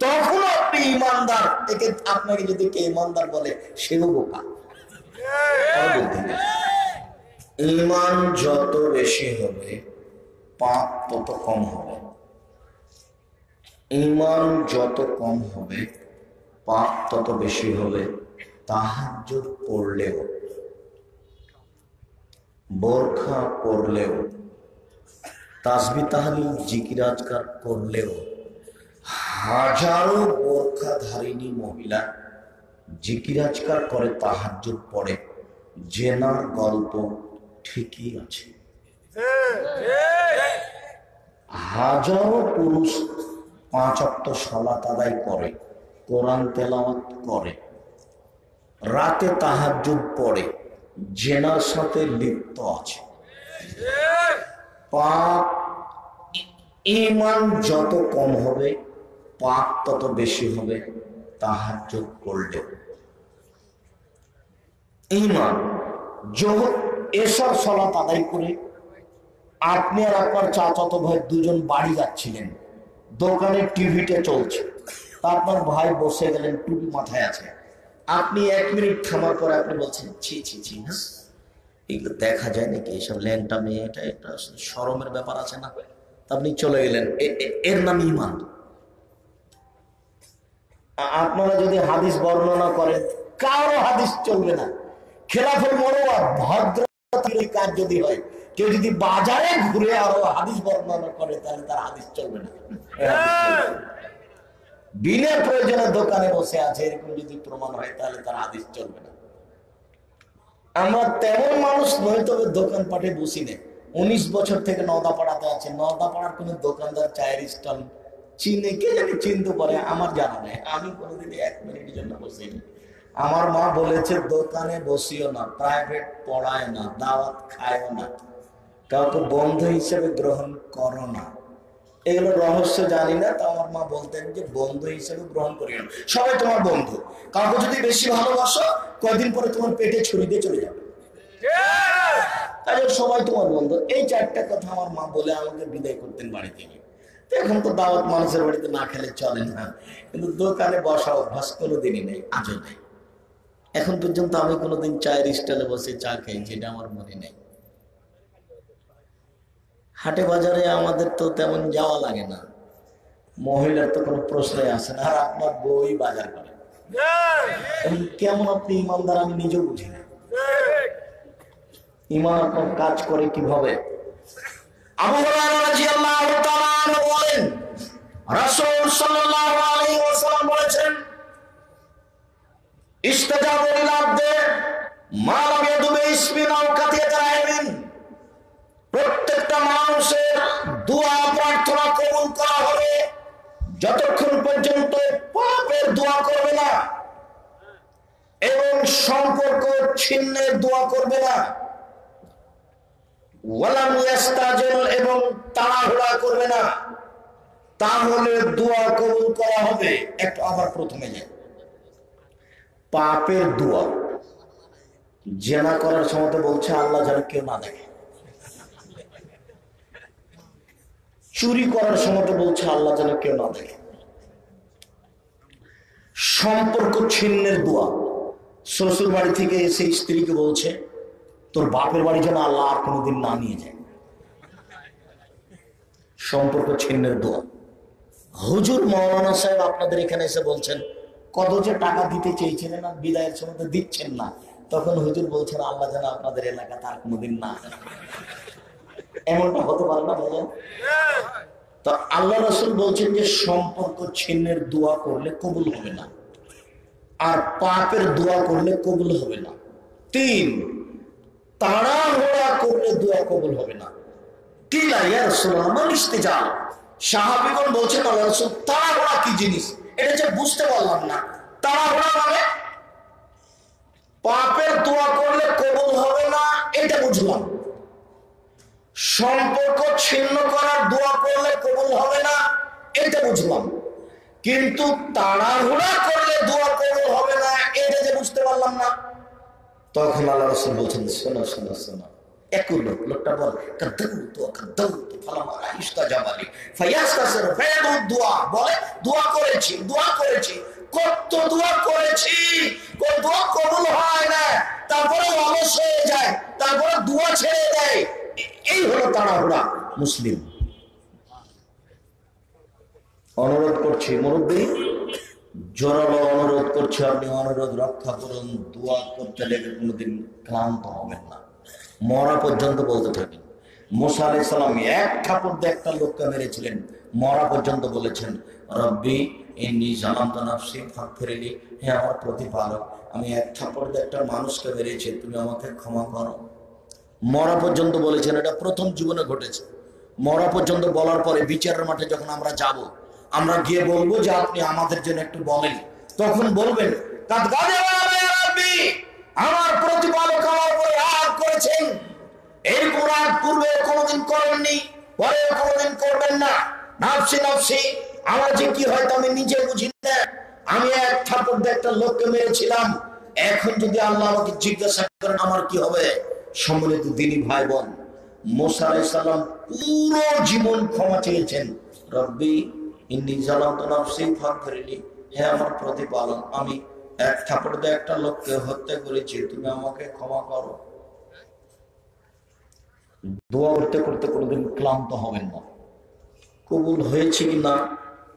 Speaker 3: তখন আপনি ঈমানদার। একে আপনাকে যদি কে ঈমানদার বলে সেও বোকা। ঈমান যত বেশি হবে পাপ তত কম হবে। ঈমান যত কম হবে পাপ তত বেশি হবে। তাহাজ্জুদ পড়লেও, বোরখা পড়লেও, তাসবিহ তাহলিল জিকির আজকার করলেও, হাজারো বোরখাধারিণী মহিলা জিকির আজকার করে, তাহাজ্জুদ পড়ে, জেনার গল্প ঠিকই আছে। হাজারো পুরুষ 5 ওয়াক্ত সালাত আদায় করে, কোরআন তেলাওয়াত করে, রাতে তাহাজ্জুদ পড়ে, জেনার সাথে লিপ্ত আছে। পাপ, ঈমান যত কম হবে পাপ তত বেশি হবে তাহাজ্জুদ করলে। ঈমান এসব সালাত আদায় করে আপনি আর আপনার চাচাতো ভাই দুজন বাড়ি যাচ্ছিলেন, দোকানে টিভিতে চলছে, আপনার ভাই বসে গেলেন, টুপি মাথায় আছে, আপনি 1 মিনিট থামার পরে আপনি বলছেন ছি ছি ছি, না এগুলো দেখা যায় নাকি, এসব ল্যাংটা মেয়ে, এটা একটা শরমের ব্যাপার আছে না, আপনি চলে গেলেন, এর নাম ঈমান। আপনারা যদি হাদিস বর্ণনা করেন, কারো হাদিস চলবে না। খেলাফুল মুরুয়াত, ভদ্রতার কাজ যদি হয়, কেউ যদি বাজারে ঘুরে আরো হাদিস বর্ণনা করে, তাহলে তার হাদিস চলবে না। বিনা প্রয়োজনে দোকানে বসে আছে এরকম যদি প্রমাণ হয়, তাহলে তার হাদিস চলবে না। আমরা তেমন মানুষ নই, তবে দোকানপাটে বসি নেই। 19 বছর থেকে নওদাপাড়াতে আছে, নওদাপাড়ার কোন দোকানদার চায়ের স্টল চিনে, কে জানি চিনতে পারে, আমার জানা নেই। আমি কোনোদিন 1 মিনিটের জন্য বসিনি। আমার মা বলেছে দোকানে বসিও না, প্রাইভেট পড়ায় না, দাওয়াত খায়ও না, কাউকে বন্ধু হিসেবে গ্রহণ করো না। এগুলো রহস্য জানি না, তো আমার মা বলতেন যে বন্ধু হিসেবে গ্রহণ করিও না, সবাই তোমার বন্ধু। কাউকে যদি বেশি ভালোবাসো, কয়েকদিন পরে তোমার পেটে ছুরি দিয়ে চলে যাবে, তাহলে সবাই তোমার বন্ধু। এই 4টা কথা আমার মা বলে আমাকে বিদায় করতেন বাড়ি থেকে। এখন তো দাওয়াত মানুষের বাড়িতে না খেলে চলে না, কিন্তু দোকানে বসা অভ্যাস কোনোদিনই নেই, আজও নেই। এখন পর্যন্ত আমি কোনোদিন চায়ের স্টলে বসে চা খেয়েছি, এটা আমার মনে নেই। হাটে বাজারে আমাদের তো তেমন যাওয়া লাগে না, মহিলার তো কোনো প্রশ্নই আসে না, আর আপনার বই বাজার করে। কেমন আপনি ইমানদার আমি নিজেও বুঝি না। ইমান আপনার কাজ করে কিভাবে? আবু হুরায়রা রাদিয়াল্লাহু তাআলা আনহু বলেন, রাসূল সাল্লাল্লাহু আলাইহি ওয়াসাল্লাম বলেছেন, ইস্তাজাবু লিল আবদি মা লাম ইয়াদু বিসমিন আও কাতিয়াত রাহিমিন। প্রত্যেকটা মানুষের দোয়া প্রার্থনা কবুল করা হবে যতক্ষণ পর্যন্ত পাপের দোয়া করবে না এবং সম্পর্ক ছিন্নের দোয়া করবে না, ওয়ালাম ইয়াস্তাজিল এবং তাড়াহুড়া করবে না, তাহলে দোয়া কবুল করা হবে। একটু আবার প্রথমে যাই, পাপের দোয়া। জেনা করার সময় বলছে আল্লাহ যেন কেউ না দেখে, চুরি করার সময় বলছে আল্লাহ যেন কেউ না দেখে, সম্পর্ক ছিন্নের দোয়া। শ্বশুর বাড়ি থেকে এসে স্ত্রীকে বলছে তোর বাপের বাড়ি যেন আল্লাহ আর কোনোদিন না নিয়ে যায়, সম্পর্ক ছিন্নের দোয়া। হুজুর মাওলানা সাহেব আপনাদের এখানে এসে বলছেন কত যে টাকা দিতে চেয়েছিলেন আর বিদায়ের সময় দিচ্ছেন না, তখন হুজুর বলছেন আল্লাহ যেন আপনাদের এলাকাতে আর কোনোদিন না। এমনটা হতে পারে না ভাইয়া? তো আল্লাহ রাসূল বলছেন যে সম্পর্ক ছিন্নের দোয়া করলে কবুল হবে না, আর পাপের দোয়া করলে কবুল হবে না। 3, তাড়াহুড়া করলে দোয়া কবুল হবে না। কিলা ইয়া রাসূলুল্লাহ মান ইস্তিজাল। সাহাবীগণ বলছেন আল্লাহ রাসূল তাড়াহুড়া কি জিনিস, এটা যে বুঝতে পারলাম না। তাড়াহুড়া মানে পাপের দোয়া করলে কবুল হবে না, এটা বুঝলাম। সম্পর্ক ছিন্ন করার দোয়া করলে কবুল হবে না, এটা বুঝলাম। কিন্তু তাড়াহুড়া করলে দোয়া কবুল হবে না, এটা যে বুঝতে পারলাম না। তখন আল্লাহ রাসূল বলছেন শোনো শোনো শোনো, একই লোকটা বল বলে দোয়া করেছি দোয়া করেছি, কত দোয়া করেছি, কোন দোয়া কবুল হয় না, তারপরে অলস হয়ে যায়, তারপরে দোয়া ছেড়ে দেয়। এই হলো তাড়াহুড়া। মুসলিম অনুরোধ করছি, মুরব্বী জোরালো অনুরোধ করছি, আপনি অনুরোধ রক্ষা করুন। দোয়া করতে লেগে কোনোদিন ক্লান্ত হবেন না, মরা পর্যন্ত বলতে থাকেন। মুসা আলাইহিস সালাম 1 থাপড় দিয়ে একটা লোককে মেরেছিলেন, মরা পর্যন্ত বলেছেন রব্বি ইন্নী যালামতু নাফসি ফাগফিরলি, হে আমার প্রতিপালক আমি 1 থাপড় দিয়ে একটা মানুষকে মেরেছি, তুমি আমাকে ক্ষমা করো। মরা পর্যন্ত বলেছেন, এটা প্রথম জীবনে ঘটেছে। মরা পর্যন্ত বলার পরে বিচারের মাঠে যখন আমরা যাব, আমরা গিয়ে বলবো যে আপনি আমাদের জন্য একটু বলেন, তখন বলবেন আমার প্রতিপালক আমার উপরে রাগ করেছেন, এরকম রাগ পূর্বে কোনোদিন করেননি, পরে কোনোদিন করবেন না। নাফসি নাফসি, আমার যে কি হয়তো আমি নিজে বুঝি না, আমি এক থাপ্পড় দিয়ে একটা লোককে মেরেছিলাম, এখন যদি আল্লাহ আমাকে জিজ্ঞাসা করেন আমার কি হবে? সম্মানিত দিনী ভাই বোন, মুসা আলাইহিস সালাম পুরো জীবন ক্ষমা চেয়েছেন। রব্বি ইন্নী যালামতু নাফসি ফাগফিরলি, হে আমার প্রতিপালক, আমি এক থাপ্পড় দিয়ে একটা লোককে হত্যা করেছি, তুমি আমাকে ক্ষমা করো। দোয়া করতে করতে কোনোদিন ক্লান্ত হবেন না। কবুল হয়েছে কি না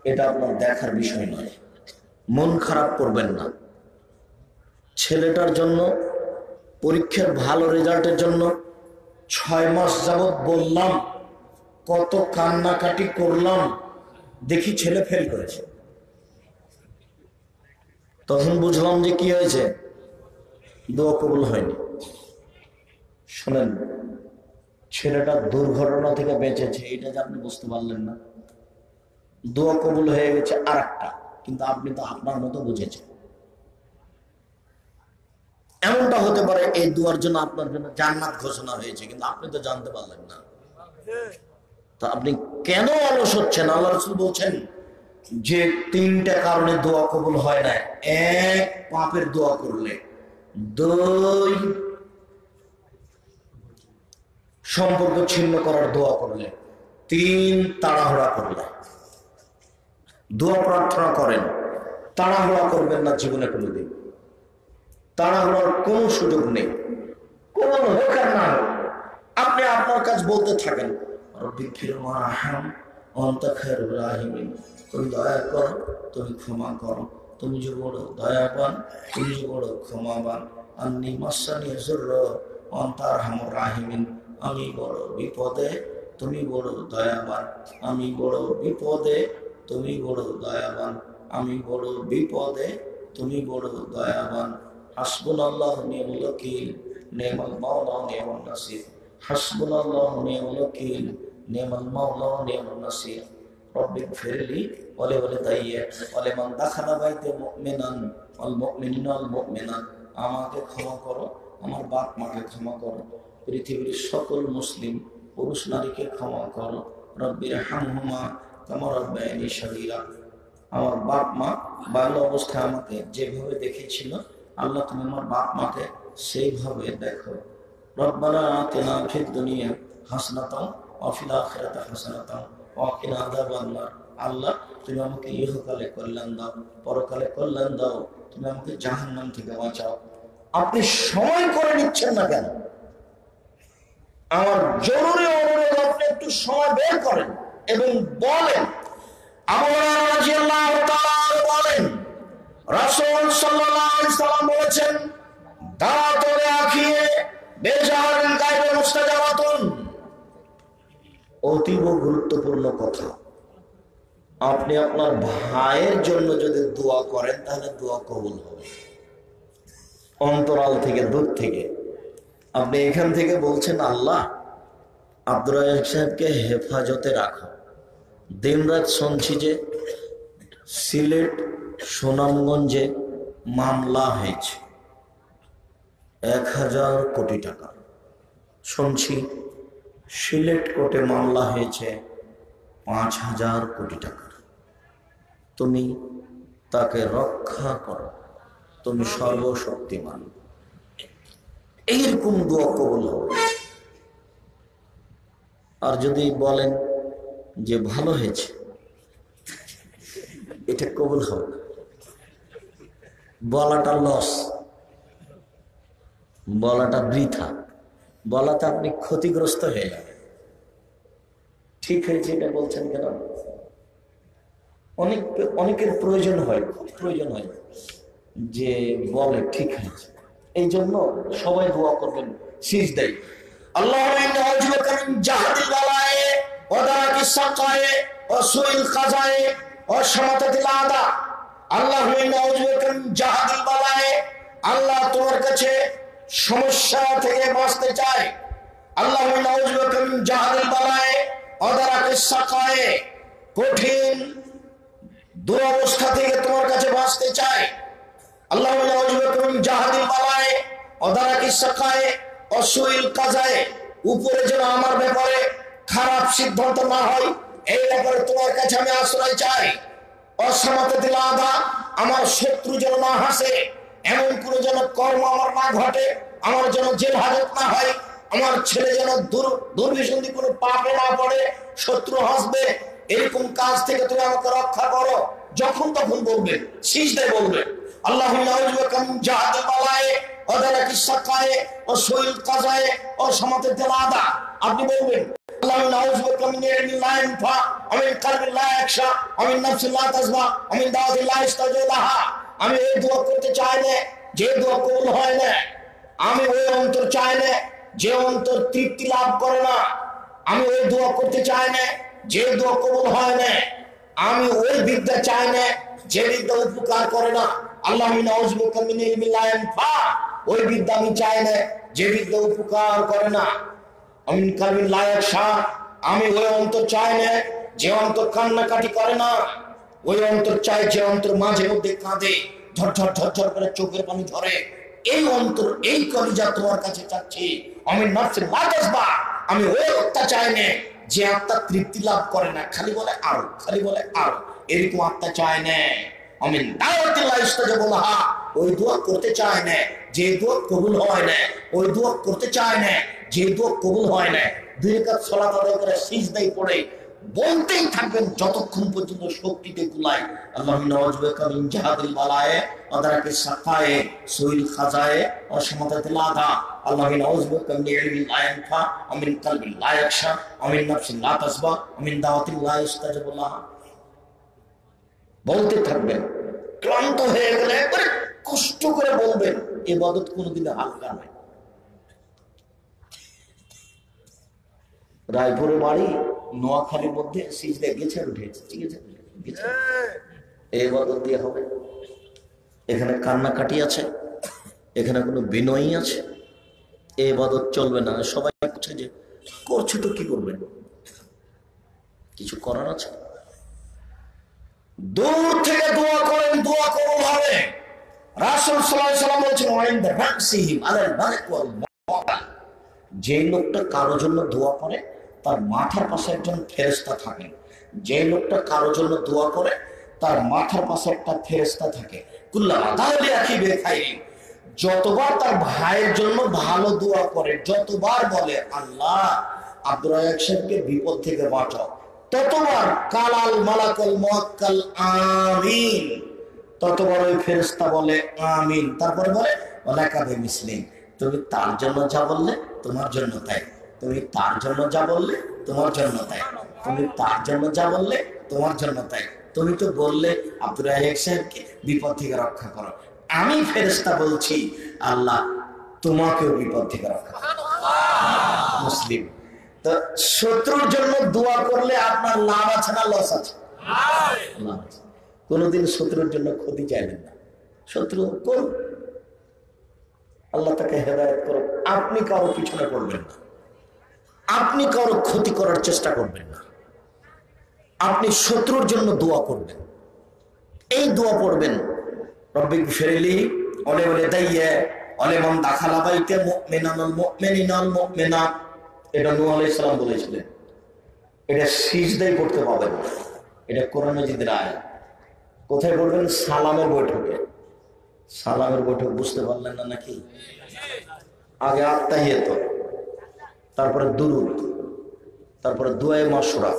Speaker 3: এটা আপনার দেখার বিষয় নয়, মন খারাপ করবেন না। ছেলেটার জন্য পরীক্ষার ভালো রেজাল্টের জন্য 6 মাস যাবৎ বললাম, কত কান্নাকাটি করলাম, দেখি ছেলে ফেল করেছে। তখন বুঝলাম যে কি হয়েছে, দোয়া কবুল হয়নি। শোনেন, ছেলেটা দুর্ঘটনা থেকে বেঁচেছে, এটা যে আপনি বুঝতে পারলেন না, দোয়া কবুল হয়ে গেছে আর একটা, কিন্তু আপনি তো আপনার মতো বুঝেছেন। এমনটা হতে পারে এই দোয়ার জন্য আপনার জন্য জান্নাত ঘোষণা হয়েছে, কিন্তু আপনি তো জানতে পারলেন না। তা আপনি কেন অলস হচ্ছেন? আল্লাহ রাসূল বলছেন যে 3টা কারণে দোয়া কবুল হয় না। 1, পাপের দোয়া করলে। 2, সম্পর্ক ছিন্ন করার দোয়া করলে। 3, তাড়াহুড়া করলে। দোয়া প্রার্থনা করেন, তাড়াহুড়া করবেন না জীবনে কোনোদিন। তাড়াহুড়ার কোনো সুযোগ নেই, কোনো হোক আর না হোক, আপনি আপনার কাজ বলতে থাকেন, রব্বি ফির ওয়ারহাম ওয়ান্তা খায়রুর রাহিমিন, তুমি দয়া করো, তুমি ক্ষমা করো, তুমি যে বড় দয়াবান, তুমি যে বড় ক্ষমাবান। আন্নী মাসানি যুররা ওয়ান্তা আরহামুর রাহিমিন, আমি বড় বিপদে, তুমি বড় দয়াবান, আমি বড় বিপদে, তুমি বড় দয়াবান, আমি বড় বিপদে, তুমি বড় দয়াবান। হাসবুনাল্লাহু নি'মাল ওয়াকিল, নি'মাল মাওলা নি'মান নাসির। হাসবুনাল্লাহু নি'মাল ওয়াকিল, নি'মাল মাওলা নি'মান নাসির। রব্বিগফিরলি ওয়া লিওয়ালিদাইয়া ওয়া লিমান দাখালা বাইতা মুমিনান ওয়াল মুমিনিনা ওয়াল মুমিনাত। আমাকে ক্ষমা করো, আমার বাপ মাকে ক্ষমা করো, পৃথিবীর সকল মুসলিম পুরুষ নারীকে ক্ষমা করো। রব্বিরহামহুমা কামা রাব্বায়ানি সগীরা। আমার বাপ মা বাল্য অবস্থায় আমাকে যেভাবে দেখেছিল, আল্লাহ তুমি আমার বাপ মাকে সেইভাবে দেখো। রব্বানা আতিনা ফিদ দুনিয়া হাসানাতাও ওয়া ফিল আখিরাতি হাসানাতাও ওয়া কিনা আযাবান নার। আল্লাহ তুমি আমাকে ইহকালে কল্যাণ দাও, পরকালে কল্যাণ দাও, তুমি আমাকে জাহান্নাম থেকে বাঁচাও। আপনি সময় করে নিচ্ছেন না কেন? আমার জরুরি অনুরোধ, আপনি একটু সময় বের করেন এবং বলেন। আবু হুরায়রা রাদিয়াল্লাহু তাআলা বলেন, রাসূল সাল্লাল্লাহু আলাইহি সাল্লাম বলেছেন, দাওয়াতুল আখিয়ে বেজাহারিল গায়বে মুস্তাজাবাতুন। অতীব গুরুত্বপূর্ণ কথা। আপনি আপনার ভাইয়ের জন্য যদি দোয়া করেন তাহলে দোয়া কবুল হবে। অন্তরাল থেকে, দূর থেকে আপনি এখান থেকে বলছেন, আল্লাহ আব্দুর রাজ্জাক সাহেবকে হেফাজতে রাখো। দিনরাত শুনছি যে সিলেট সুনামগঞ্জে মামলা হয়েছে 1000 কোটি টাকা। শুনছি সিলেট কোর্টে মামলা হয়েছে 5000 কোটি টাকা। তুমি তাকে রক্ষা করো, তুমি সর্বশক্তিমান। এইরকম দোয়া কবুল হবে। আর যদি বলেন যে ভালো হয়েছে, এটা কবুল হবে না। বলাটা লস, বলাটা বৃথা, বলাতে আপনি ক্ষতিগ্রস্ত হয়ে যাবেন। ঠিক হয়েছে এটা বলছেন কেন? অনেকের প্রয়োজন হয়, খুব প্রয়োজন হয় যে বলে ঠিক হয়েছে। এই জন্য সবাই দোয়া করবেন সিজদায়, আল্লাহুম্মা ইন্নী আউযু বিকা মিন জাহদিল বালায়ে ওয়া দারাকিস সাকায়ে ওয়া সুইল কাযায়ে ওয়া শামাতাতিল আদা। আল্লাহুম্মা ইন্নী আউযু বিকা মিন জাহদিল বালায়ে, আল্লাহ তোমার কাছে সমস্যা থেকে বাঁচতে চাই। আল্লাহুম্মা ইন্নী আউযু বিকা মিন জাহদিল বালায়ে অদারাকে সাকায়ে, কঠিন দুরবস্থা থেকে তোমার কাছে বাঁচতে চাই। আল্লাহুম্মা আউযুবিকা মিন জাহাদিল বালায়ে অদারাকি সাকায়ে অসুইল কাজায়ে, উপরে যেন আমার ব্যাপারে খারাপ সিদ্ধান্ত না হয়, এই ব্যাপারে তোমার কাছে আমি আশ্রয় চাই। অসামাতাতিল আদা, আমার শত্রু যেন না হাসে, এমন কোনো যেন কর্ম আমার না ঘটে, আমার যেন জেল হাজত না হয়, আমার ছেলে যেন দুর্বিসন্ধি কোনো পাপে না পড়ে, শত্রু হাসবে, এরকম কাজ থেকে তুমি আমাকে রক্ষা করো। যখন তখন বলবেন, সিজদায় বলবেন আল্লাহুম্মা আউযুবিকা মিন জাহাদিল বালায়ে ওয়াদারাকিস সাকায়ে ওয়াসুইল কাজায়ে ওয়াসামাতাতিল আদা। আপনি বলবেন আল্লাহুম্মা আউযুবিকা মিন ইলমিন লা ইয়ানফা ওয়া মিন কলবিন লা ইয়াখশা ওয়া মিন নাফসিন লা তাযবা ওয়া মিন দাওয়াতিন লা ইস্তাজাবু লাহা। আমি এই দোয়া করতে চাই না যে দোয়া কবুল হয় না। আমি ওই অন্তর চাই না যে অন্তর তৃপ্তি লাভ করে না। আমি ওই দোয়া করতে চাই না যে দোয়া কবুল হয় না। আমি ওই বিদ্যা চাই না যে বিদ্যা উপকার করে না। আল্লাহুম্মা আউযুবিকা মিন ইলমিন লা ইয়ানফা, ওই বিদ্যা আমি চাই না যে বিদ্যা উপকার করে না। আমিন কালবিন লা ইয়াখশা, আমি ওই অন্তর চাই না যে অন্তর কান্নাকাটি করে না। ওই অন্তর চাই যে অন্তর মাঝে মধ্যে কাঁদে, ঝরঝর ঝরঝর করে চোখের পানি ঝরে। এই অন্তর, এই কলিজা তোমার কাছে চাচ্ছি। আমিন নাফসিন লা তাযবা, আমি ওই আত্মা চাই না যে আত্মা তৃপ্তি লাভ করে না, খালি বলে আরো, খালি বলে আরো, এরকম আত্মা চায় না। আমিন দাওয়াতিল লা ইস্তাজাবু লাহা, ওই দোয়া করতে চায় না যে দোয়া কবুল হয় না। ওই দোয়া করতে চায় না যে দোয়া কবুল হয় না। দুই রাকাত সালাত আদায় করে সিজদায় পড়ে বলতেই থাকবেন যতক্ষণ পর্যন্ত শক্তিতে কুলায়। আল্লাহুম্মা আউযুবিকা মিন জাহাদিল বালায়ে ওয়াদারাকিস সাকায়ে সুইল খাজায়ে ওয়াসামাতাতিল আদা। আল্লাহুম্মা আউযুবিকা মিন ইলমিন লা ইয়ানফা ওয়া মিন কলবিন লা ইয়াখশা ওয়া মিন নাফসিন লা তাযবা ওয়া মিন দাওয়াতিন লা ইস্তাজাবু লাহা। বলতে থাকবেন, ক্লান্ত হয়ে গেলে একবারে কষ্ট করে বলবেন। ইবাদত কোনোদিন হালকা নয়। রায়পুরের বাড়ি নোয়াখালীর মধ্যে সিজদে গেছে উঠেছে, ঠিক আছে, ইবাদত দিয়ে হবে। এখানে কান্নাকাটি আছে, এখানে কোনো বিনয়ী আছে, ইবাদত চলবে না। সবাই বলছে যে করছে তো কি করবেন, কিছু করার আছে? দূর থেকে দোয়া করেন, দোয়া কবুল হবে। রাসূল সাল্লাল্লাহু আলাইহি ওয়াসাল্লাম বলেছেন ওয়াইন্দা রাসিহিম আলাল মালিক ওয়াল মুআতা, যে লোকটা কারোর জন্য দোয়া করে তার মাথার পাশে একজন ফেরেশতা থাকেন। যে লোকটা কারোর জন্য দোয়া করে তার মাথার পাশে একটা ফেরেশতা থাকে। কুল্লামা দালি আখি বেখাইরি, যতবার তার ভাইয়ের জন্য ভালো দোয়া করে, যতবার বলে আল্লাহ আব্দুর রাজ্জাক সাহেবকে বিপদ থেকে বাঁচাও, ততবার কালাল মালাকুল মুআক্কাল আমিন, ততবার ওই ফেরেশতা বলে আমিন। তারপরে বলে ওয়ালাকা বিমিসলিম, তুমি তার জন্য যা বললে তোমার জন্য তাই, তুমি তার জন্য যা বললে তোমার জন্য তাই, তুমি তার জন্য যা বললে তোমার জন্য তাই। তুমি তো বললে আব্দুর রাজ্জাক সাহেবকে বিপদ থেকে রক্ষা করো, আমি ফেরেশতা বলছি আল্লাহ তোমাকেও বিপদ থেকে রক্ষা করো। মুসলিম। তো শত্রুর জন্য দোয়া করলে আপনার লাভ আছে না লস আছে? লাভ আছে। কোনদিন শত্রুর জন্য ক্ষতি চাইবেন না। শত্রু করুন, আল্লাহ তাকে হেদায়েত করুন। আপনি কারো পিছনে পড়বেন না, আপনি কারো ক্ষতি করার চেষ্টা করবেন না। আপনি শত্রুর জন্য দোয়া করবেন, এই দোয়া পড়বেন রব্বি গফিরলি ওয়া লিওয়ালিদাইয়া ওয়া লিমান দাখালা বাইতা মুমিনান ওয়াল মুমিনিনা ওয়াল মুমিনাত। এটা নূহ আলাইহিস সালাম বলেছিলেন। এটা সিজদায় পড়তে পাবেন, এটা কোরআন মাজিদের আয়াত। কোথায় পড়বেন? সালামের বৈঠকে। সালামের বৈঠক বুঝতে পারলেন না নাকি? আগে আত্তাহিয়াত, তারপরে দুরুদ, তারপরে দুআয়ে মাশরা,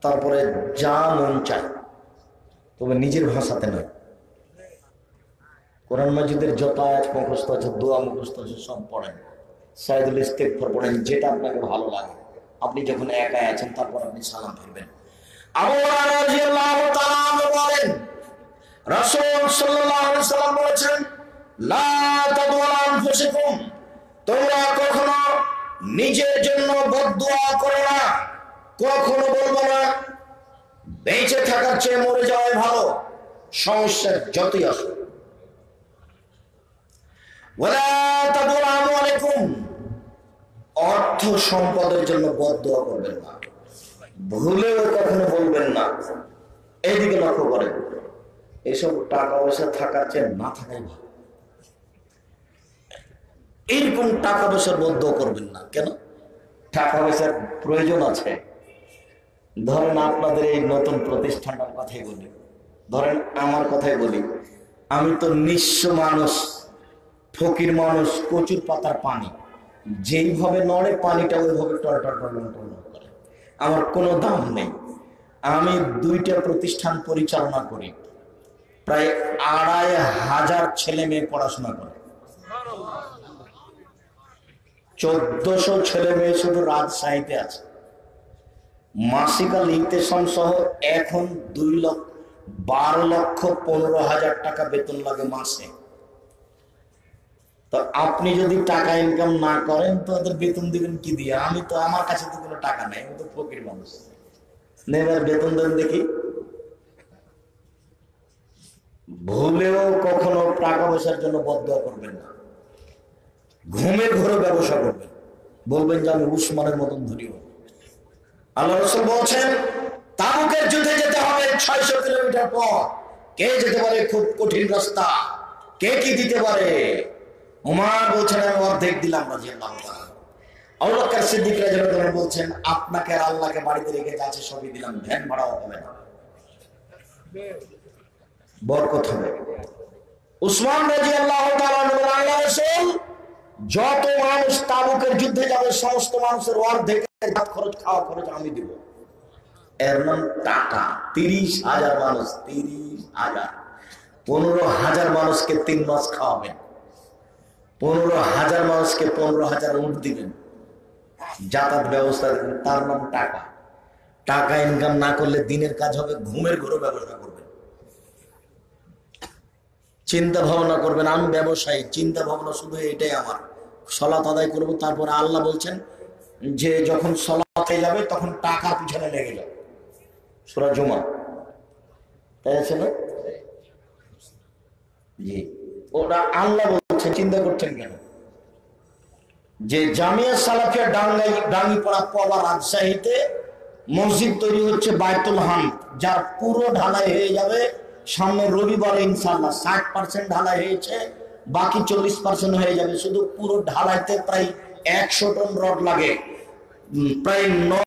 Speaker 3: তারপরে যা মন চায়, তবে নিজের ভাষাতে নয়। কোরআন মাজিদের যত আয়াত মুখস্থ আছে, দোয়া মুখস্থ আছে, সব পড়েন। সাইদুল ইস্তিগফার পড়েন, যেটা আপনাকে ভালো লাগে। আপনি যখন একাই আছেন তারপর আপনি সালাম ফিরবেন। আবু হুরায়রা রাদিয়াল্লাহু তাআলা বলেন রাসূল সাল্লাল্লাহু আলাইহি ওয়াসাল্লাম বলেছেন লা তাদউ আলা আনফুসিকুম, তোমরা কখনো নিজের জন্য বদদুয়া করো না, কখনো বলবো না বেঁচে থাকার চেয়ে মরে যাওয়াই ভালো, সমস্যা যতই আসুক। ওয়ালা তাদউ আলা আমওয়ালিকুম, অর্থ সম্পদের জন্য বদদুয়া করবেন না। ভুলেও কখনো বলবেন না। এইদিকে লক্ষ্য করেন, এসব টাকা পয়সা থাকার চেয়ে না থাকাই ভালো। এরকম টাকা পয়সার বদ্ধ করবেন না। কেন? টাকা পয়সার প্রয়োজন আছে। ধরেন আপনাদের এই নতুন প্রতিষ্ঠানটার কথাই বলি, ধরেন আমার কথাই বলি, আমি তো নিঃস্ব মানুষ, ফকির মানুষ, কচুর পাতার পানি, যেইভাবে নড়ে পানিটা ওইভাবে টলটল করে। আমার কোনো দাম নেই। আমি 2টা প্রতিষ্ঠান পরিচালনা করি, প্রায় 2500 ছেলে মেয়ে পড়াশোনা করে। 1400 ছেলে মেয়ে শুধু রাজশাহীতে আছে। মাসিকা লিমিটেশন সহ এখন 12,15,000 টাকা বেতন লাগে মাসে। তো আপনি যদি টাকা ইনকাম না করেন তো ওদের বেতন দিবেন কি দিয়ে? আমি তো, আমার কাছে তো কোনো টাকা নাই, আমি তো ফকির মানুষ। নেবার বেতন দেন দেখি। ভুলেও কখনো টাকা পয়সার জন্য বদদোয়া করবেন না। ঘুমের ঘরে ব্যবসা করবেন, বলবেন যে আমি উসমানের মতন ধরি। আল্লাহ রাসূল বলছেন তাবুকের যুদ্ধে যেতে হবে 600 কিলোমিটার পথ। কে যেতে পারে? খুব কঠিন রাস্তা। কে কি দিতে পারে? ওমর বলছেন আমি অর্ধেক দিলাম রাদিয়াল্লাহু তাআলা। আবু বকর সিদ্দিক রাদিয়াল্লাহু তাআলা বলছেন আপনাকে আর আল্লাহকে বাড়িতে রেখে যাচ্ছে সবই দিলাম, ভ্যান ভাড়াও হবে না, বরকত হবে। উসমান রাদিয়াল্লাহু তাআলা বলেন আল্লাহ রাসূল যত মানুষ তাবুকের যুদ্ধে যাবে সমস্ত মানুষের অর্ধেক খরচ, খাওয়া খরচ আমি দিব। এর নাম টাকা। 30,000 মানুষ, 30,000, 15,000 মানুষকে 3 মাস খাওয়াবেন, 15,000 মানুষকে 15,000 উট দিবেন, যাতায়াত ব্যবস্থা দেবেন, তার নাম টাকা। টাকা ইনকাম না করলে দিনের কাজ হবে, ঘুমের ঘরে ব্যবসা করবেন। চিন্তা ভাবনা করবেন আমি ব্যবসায়ী, চিন্তা ভাবনা শুধু এটাই আমার, সালাত আদায় করবো। তারপরে আল্লাহ বলছেন যে যখন সালাত হয়ে যাবে তখন টাকা পিছনে লেগে যাবে, সূরা জুমা, তাই আছে না? জি, ওটা আল্লাহ বলছেন। চিন্তা করছেন কেন? যে জামিয়া সালাফিয়া ডাঙ্গিপাড়া পবা রাজশাহীতে মসজিদ তৈরি হচ্ছে বাইতুল হামদ, যার পুরো ঢালাই হয়ে যাবে সামনে রবিবারে ইনশাআল্লাহ। 60% ঢালাই হয়েছে, বাকি 40% হয়ে যাবে। শুধু পুরো ঢালাইতে প্রায় 100 টন রড লাগে, প্রায়